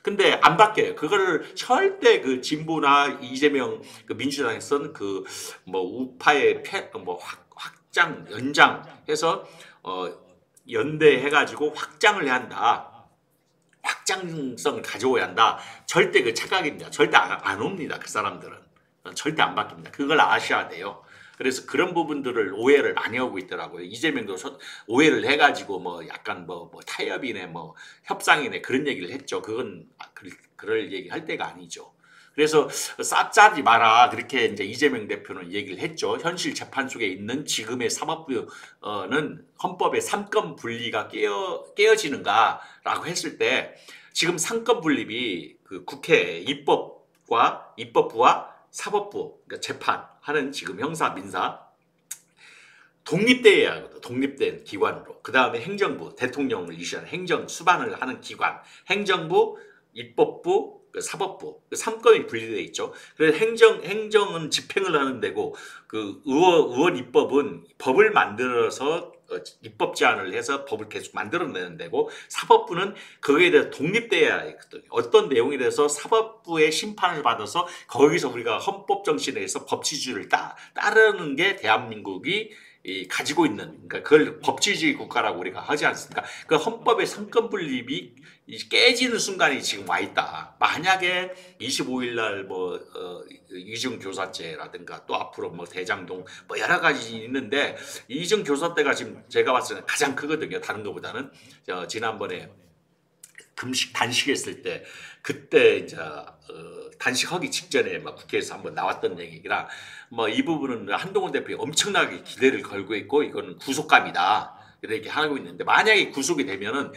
근데 안 바뀌어요. 그거를 절대 진보나 이재명 민주당에서는 뭐 우파의 확장, 연장해서 연대해가지고 확장을 해야 한다. 확장성을 가져오야 한다. 절대 착각입니다. 절대 안 옵니다. 그 사람들은. 절대 안 바뀝니다. 그걸 아셔야 돼요. 그래서 그런 부분들을 오해를 많이 하고 있더라고요. 이재명도 오해를 해가지고 뭐 약간 뭐 타협이네 뭐 협상이네 그런 얘기를 했죠. 그건 그럴 얘기 할 때가 아니죠. 그래서 싸짜지 마라 그렇게 이제 이재명 대표는 얘기를 했죠. 현실 재판 속에 있는 지금의 사법부는 헌법의 삼권 분리가 깨어지는가라고 했을 때 지금 삼권 분립이 국회 입법부와 사법부 그러니까 재판하는 지금 형사 민사 독립돼야 하거든. 독립된 기관으로. 그 다음에 행정부 대통령을 이시하는 행정 수반을 하는 기관 행정부 입법부 사법부 3권이 분리되어 있죠. 그래서 행정은 집행을 하는 데고 의원 입법은 법을 만들어서 입법 제안을 해서 법을 계속 만들어내는 데고 사법부는 거기에 대해서 독립돼야 했거든요. 어떤 내용에 대해서 사법부의 심판을 받아서 거기서 우리가 헌법 정신에 의해서 법치주의를 따르는 게 대한민국이 가지고 있는 그러니까 그걸 법치주의 국가라고 우리가 하지 않습니까? 그 헌법의 삼권 분립이 깨지는 순간이 지금 와 있다. 만약에 25일 날 이중교사죄라든가 또 앞으로 대장동 여러 가지 있는데 이중교사죄가 지금 제가 봤을 때 가장 크거든요. 다른 것보다는 지난번에 단식했을 때 그때 이제 단식하기 직전에 국회에서 한번 나왔던 얘기라 이 부분은 한동훈 대표가 엄청나게 기대를 걸고 있고 이거는 구속감이다 이렇게 하고 있는데 만약에 구속이 되면은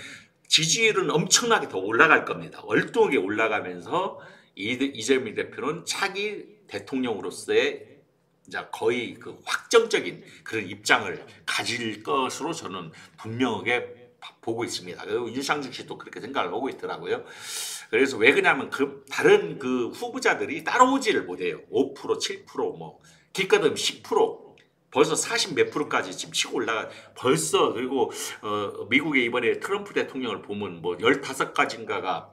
지지율은 엄청나게 더 올라갈 겁니다. 월등하게 올라가면서 이재명 대표는 차기 대통령으로서의 이제 거의 확정적인 그런 입장을 가질 것으로 저는 분명하게 보고 있습니다. 윤상중 씨도 그렇게 생각을 하고 있더라고요. 그래서 왜 그러냐면 그 다른 그 후보자들이 따라오지를 못해요. 5%, 7%뭐 기껏하면 10% 벌써 40 몇 프로까지 지금 치고 올라가 벌써. 그리고 미국의 이번에 트럼프 대통령을 보면 뭐 15가지인가가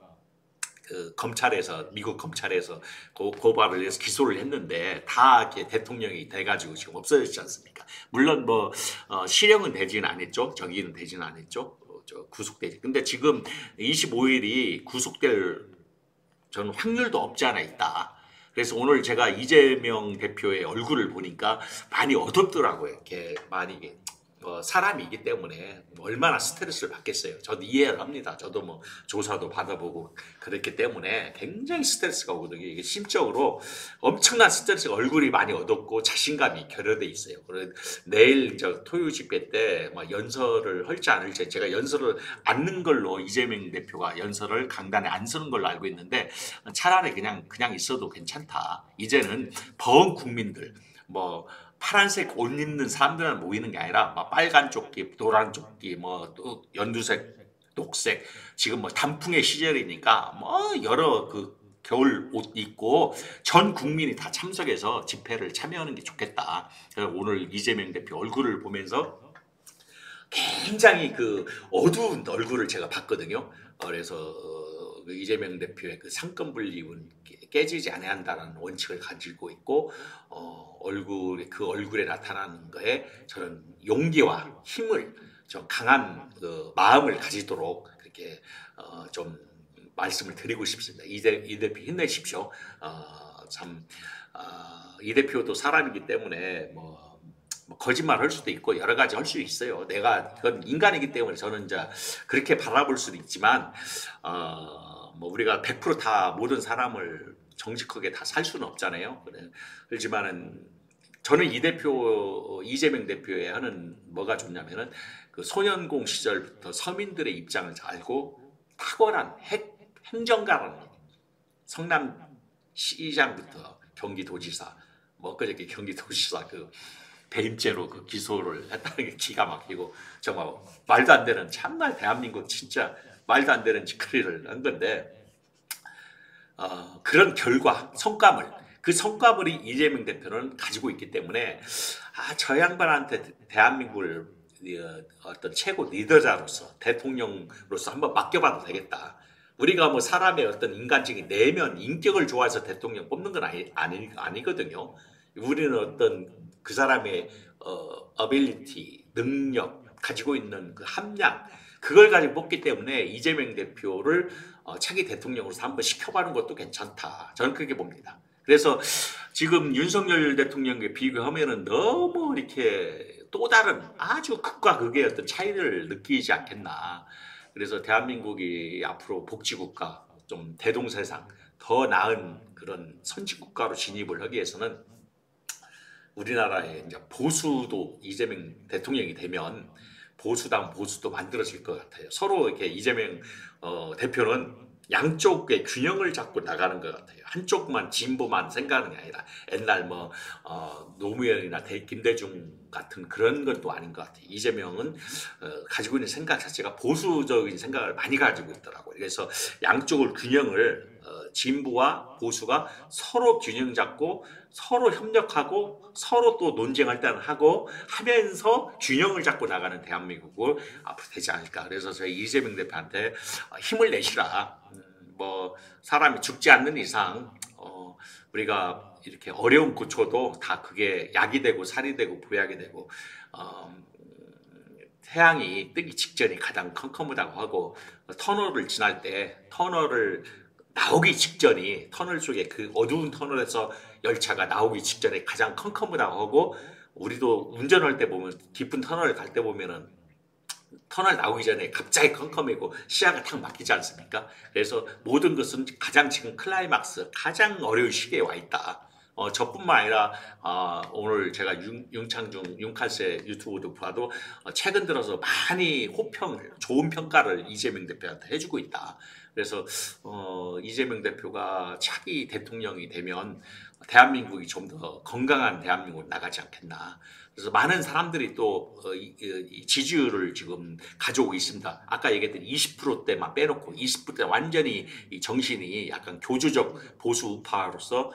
그 검찰에서 미국 검찰에서 고발을 해서 기소를 했는데 다 이렇게 대통령이 돼가지고 지금 없어졌지 않습니까? 물론 뭐 실형은 되지는 않았죠. 정의는 되지는 않았죠. 구속되지. 근데 지금 25일이 구속될 저는 확률도 없지 않아 있다. 그래서 오늘 제가 이재명 대표의 얼굴을 보니까 많이 어둡더라고요. 이렇게 많이 사람이기 때문에 얼마나 스트레스를 받겠어요. 저도 이해를 합니다. 저도 뭐 조사도 받아보고 그랬기 때문에 굉장히 스트레스가 오거든요. 이게 심적으로 엄청난 스트레스가 얼굴이 많이 어둡고 자신감이 결여돼 있어요. 그래서 내일 저 토요 집회 때 막 연설을 할지 안 할지 제가 연설을 안는 걸로 이재명 대표가 연설을 강단에 안 서는 걸로 알고 있는데 차라리 그냥 있어도 괜찮다. 이제는 범 국민들 뭐 파란색 옷 입는 사람들만 모이는 게 아니라 막 빨간 조끼, 노란 조끼, 뭐 또 연두색, 녹색 지금 뭐 단풍의 시절이니까 뭐 여러 그 겨울 옷 입고 전 국민이 다 참석해서 집회를 참여하는 게 좋겠다. 그래서 오늘 이재명 대표 얼굴을 보면서 굉장히 그 어두운 얼굴을 제가 봤거든요. 그래서 그 이재명 대표의 그 상권 분립은 깨지지 않아야 한다는 원칙을 가지고 있고 그 얼굴에 나타나는 거에 저는 용기와 힘을 좀 강한 그 마음을 가지도록 그렇게 좀 말씀을 드리고 싶습니다. 이 대표 힘내십시오. 이 대표도 사람이기 때문에 뭐 거짓말 할 수도 있고 여러 가지 할 수 있어요. 그건 인간이기 때문에 저는 이제 그렇게 바라볼 수도 있지만 뭐 우리가 100% 모든 사람을 정직하게 다 살 수는 없잖아요. 그렇지만은 저는 이재명 대표의 하는 뭐가 좋냐면은 그 소년공 시절부터 서민들의 입장을 잘 알고 탁월한 행정가라는 성남시장부터 경기도지사 뭐 그저께 경기도지사 그 배임죄로 그 기소를 했다는 게 기가 막히고 정말 말도 안 되는 참말 대한민국 진짜 말도 안 되는 짓거리를 한 건데 그런 그 성과물이 이재명 대표는 가지고 있기 때문에 저 양반한테 대한민국을 어떤 최고 리더자로서 대통령으로서 한번 맡겨봐도 되겠다. 우리가 뭐 사람의 어떤 인간적인 내면 인격을 좋아해서 대통령 뽑는 건 아니거든요. 우리는 어떤 그 사람의 어빌리티, 능력, 가지고 있는 그 함량 그걸 가지고 뽑기 때문에 이재명 대표를 차기 대통령으로서 한번 시켜보는 것도 괜찮다. 저는 그렇게 봅니다. 그래서 지금 윤석열 대통령과 비교하면은 너무 이렇게 또 다른 아주 극과 극의 어떤 차이를 느끼지 않겠나. 그래서 대한민국이 앞으로 복지국가, 좀 대동세상, 더 나은 그런 선진국가로 진입을 하기 위해서는 우리나라의 이제 보수도 이재명 대통령이 되면 보수도 만들어질 것 같아요. 서로 이렇게 이재명 대표는 양쪽의 균형을 잡고 나가는 것 같아요. 한쪽만 진보만 생각하는 게 아니라 옛날 뭐 노무현이나 김대중 같은 그런 건 또 아닌 것 같아요. 이재명은 가지고 있는 생각 자체가 보수적인 생각을 많이 가지고 있더라고요. 그래서 양쪽을 균형을 진보와 보수가 서로 균형 잡고 서로 협력하고 서로 또 논쟁할 때는 하고 하면서 균형을 잡고 나가는 대한민국을 앞으로 되지 않을까. 그래서 저희 이재명 대표한테 힘을 내시라. 뭐 사람이 죽지 않는 이상 우리가 이렇게 어려운 고초도 다 그게 약이 되고 살이 되고 보약이 되고 태양이 뜨기 직전이 가장 컴컴하다고 하고 터널을 지날 때 터널을 나오기 직전이 터널 속에 그 어두운 터널에서 열차가 나오기 직전에 가장 컴컴하다고 하고 우리도 운전할 때 보면 깊은 터널을 갈 때 보면은 터널 나오기 전에 갑자기 컴컴하고 시야가 탁 막히지 않습니까? 그래서 모든 것은 가장 지금 클라이막스 가장 어려운 시기에 와 있다. 저뿐만 아니라 오늘 제가 윤칼세 유튜브도 봐도 최근 들어서 많이 좋은 평가를 이재명 대표한테 해주고 있다. 그래서 이재명 대표가 차기 대통령이 되면 대한민국이 좀 더 건강한 대한민국으로 나가지 않겠나. 그래서 많은 사람들이 또 이 지지율을 지금 가져오고 있습니다. 아까 얘기했던 20%대만 빼놓고 20%대 완전히 이 정신이 약간 교주적 보수 우파로서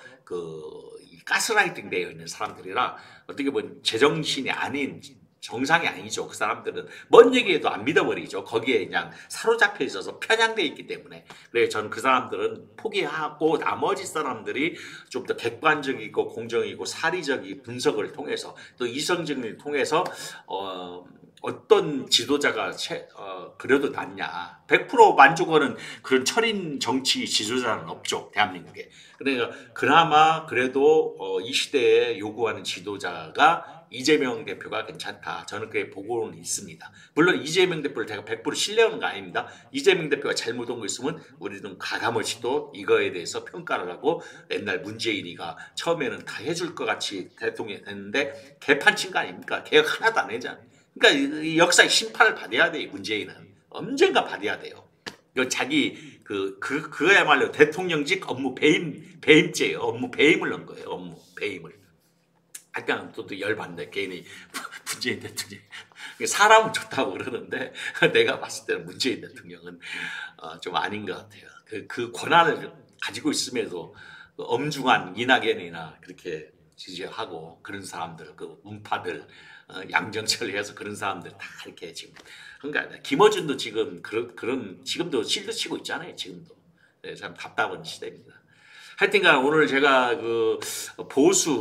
이 가스라이팅 되어 있는 사람들이라 어떻게 보면 제정신이 아닌 정상이 아니죠. 그 사람들은 뭔 얘기해도 안 믿어버리죠. 거기에 그냥 사로잡혀 있어서 편향돼 있기 때문에. 그래서 저는 그 사람들은 포기하고 나머지 사람들이 좀 더 객관적이고 공정이고 사리적인 분석을 통해서 또 이성적을 통해서 어떤 지도자가 그래도 낫냐. 100% 만족하는 그런 철인 정치 지도자는 없죠. 대한민국에. 그러니까 그나마 그래도 이 시대에 요구하는 지도자가 이재명 대표가 괜찮다. 저는 그게 보고는 있습니다. 물론 이재명 대표를 제가 100% 신뢰하는 거 아닙니다. 이재명 대표가 잘못한 거 있으면 우리는 가감없이 또 이거에 대해서 평가를 하고 옛날 문재인이가 처음에는 다 해줄 것 같이 대통령이 됐는데 개판 친 거 아닙니까? 개혁 하나도 안 하잖아요. 그러니까 이 역사의 심판을 받아야 돼요. 문재인은. 언젠가 받아야 돼요. 이거 자기 그거야말로 대통령직 업무 배임죄예요. 업무 배임을 넣은 거예요. 업무 배임을. 약간 또 열받네. 괜히 문재인 대통령. 사람은 좋다고 그러는데 내가 봤을 때는 문재인 대통령은 좀 아닌 것 같아요. 그 권한을 가지고 있음에도 엄중한 이낙연이나 그렇게 지지하고 그런 사람들, 그 문파들, 양정철 해서 그런 사람들 다 이렇게 지금 한거 아니야. 김어준도 지금 지금도 실드 치고 있잖아요. 지금도. 네, 참 답답한 시대입니다. 하여튼간 오늘 제가 그 보수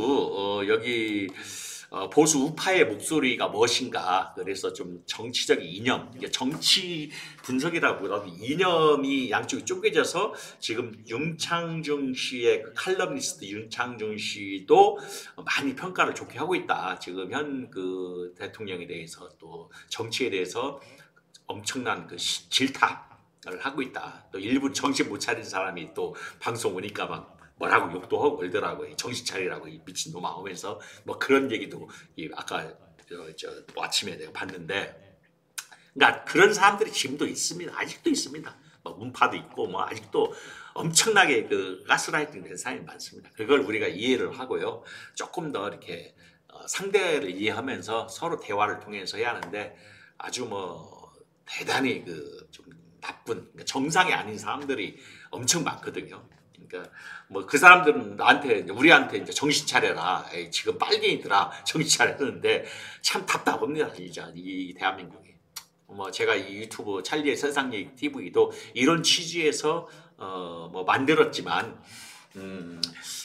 우파의 목소리가 무엇인가, 그래서 좀 정치적인 이념, 정치 분석이라보다도 이념이 양쪽이 쪼개져서 지금 윤창중 씨의 그 칼럼니스트 윤창중 씨도 많이 평가를 좋게 하고 있다. 지금 현 그 대통령에 대해서 또 정치에 대해서 엄청난 그 질타 를 하고 있다. 또 일부 정신 못 차린 사람이 또 방송 오니까 막 뭐라고 욕도 하고 그러더라고요. 정신 차리라고 이 미친놈아 하면서 뭐 그런 얘기도 아까 뭐 아침에 내가 봤는데, 그러니까 그런 사람들이 지금도 있습니다. 아직도 있습니다. 뭐 문파도 있고 뭐 아직도 엄청나게 그 가스라이팅 된 사람이 많습니다. 그걸 우리가 이해를 하고요. 조금 더 이렇게 상대를 이해하면서 서로 대화를 통해서 해야 하는데, 아주 뭐 대단히 좀 나쁜, 그러니까 정상이 아닌 사람들이 엄청 많거든요. 그러니까 뭐 그 사람들은 우리한테 이제 정신 차려라. 에이, 지금 빨갱이들아 정신 차렸는데 참 답답합니다. 진짜 이 대한민국이. 뭐 제가 이 유튜브 찰리의 세상 얘기 TV도 이런 취지에서 뭐 만들었지만,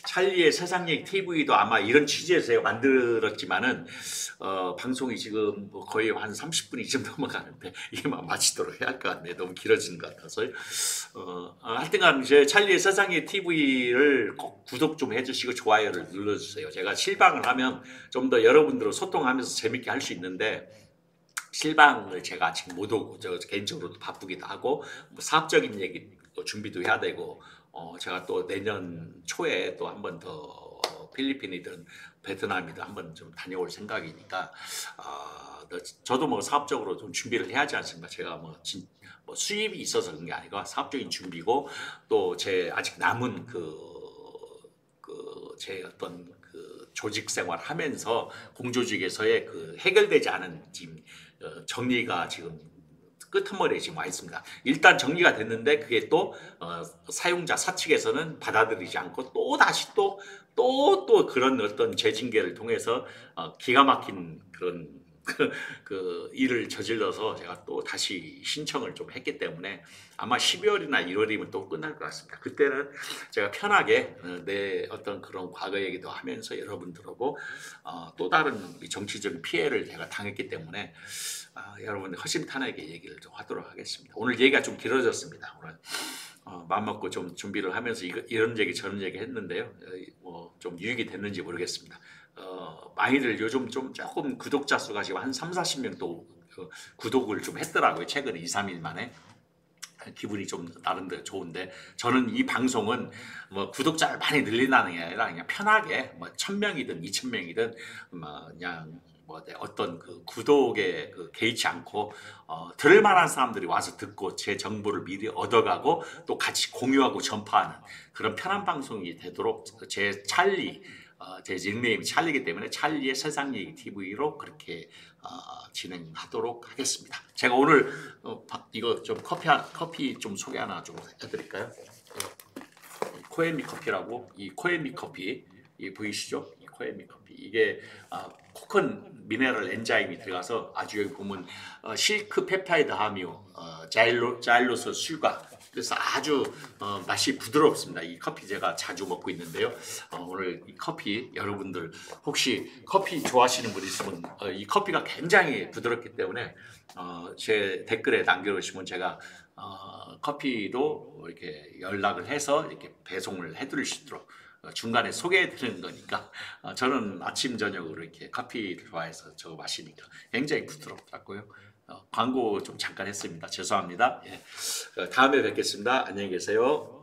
찰리의 세상 얘기 TV도 아마 이런 취지에서 만들었지만은 방송이 지금 뭐 거의 한 30분이 좀 넘어가는데 이게만 마치도록 해야 할 것 같네. 너무 길어지는 것 같아서. 하여튼간 제 찰리의 세상 얘기 TV를 꼭 구독 좀 해주시고 좋아요를 눌러주세요. 제가 실방을 하면 좀 더 여러분들과 소통하면서 재밌게 할 수 있는데, 실방을 제가 지금 못 오고 저 개인적으로도 바쁘기도 하고 뭐 사업적인 얘기 또 준비도 해야 되고, 제가 또 내년 초에 또 한 번 더 필리핀이든 베트남이든 한 번 좀 다녀올 생각이니까, 저도 뭐 사업적으로 좀 준비를 해야 하지 않습니까? 제가 뭐 수입이 있어서 그런 게 아니고 사업적인 준비고, 또 제 아직 남은 제 어떤 조직 생활 하면서 공조직에서의 해결되지 않은 지금 정리가 지금 끄트머리에 지금 와 있습니다. 일단 정리가 됐는데 그게 또 사용자 사측에서는 받아들이지 않고 또 다시 또 그런 어떤 재징계를 통해서 기가 막힌 그런 일을 저질러서 제가 또 다시 신청을 좀 했기 때문에 아마 12월이나 1월이면 또 끝날 것 같습니다. 그때는 제가 편하게 내 어떤 그런 과거 얘기도 하면서 여러분들하고 또 다른 정치적인 피해를 제가 당했기 때문에 여러분 허심탄회하게 얘기를 좀 하도록 하겠습니다. 오늘 얘기가 좀 길어졌습니다. 오늘 마음 먹고 좀 준비를 하면서 이런 얘기 저런 얘기 했는데요. 뭐 좀 유익이 됐는지 모르겠습니다. 많이들 요즘 좀 조금 구독자 수가 지금 한 30, 40명 또 구독을 좀 했더라고요. 최근에 2, 3일 만에. 기분이 좀 나름대로 좋은데, 저는 이 방송은 뭐 구독자를 많이 늘린다는 게 아니라 그냥 편하게 뭐 1,000명이든 2,000명이든 뭐 그냥 뭐 어떤 그 구독에 그 개의치 않고 들을 만한 사람들이 와서 듣고 제 정보를 미리 얻어가고 또 같이 공유하고 전파하는 그런 편한 방송이 되도록 제 찰리, 제 닉네임이 찰리이기 때문에 찰리의 세상 얘기 TV로 그렇게 진행하도록 하겠습니다. 제가 오늘 이거 좀 커피 좀 소개 하나 좀 해드릴까요? 코에미 커피라고, 이 코에미 커피, 이 보이시죠? 이 코에미 커피, 이게 코큰 미네랄 엔자임이 들어가서 아주 여기 보면 실크 펩타이드 함유, 자일로스 술과, 그래서 아주 맛이 부드럽습니다. 이 커피 제가 자주 먹고 있는데요. 오늘 이 커피 여러분들 혹시 커피 좋아하시는 분 있으면 이 커피가 굉장히 부드럽기 때문에 제 댓글에 남겨주시면 제가 커피도 이렇게 연락을 해서 이렇게 배송을 해드릴 수 있도록 중간에 소개해 드리는 거니까 저는 아침 저녁으로 이렇게 커피를 좋아해서 저거 마시니까 굉장히 부드럽더라고요. 광고 좀 잠깐 했습니다. 죄송합니다. 예. 다음에 뵙겠습니다. 안녕히 계세요.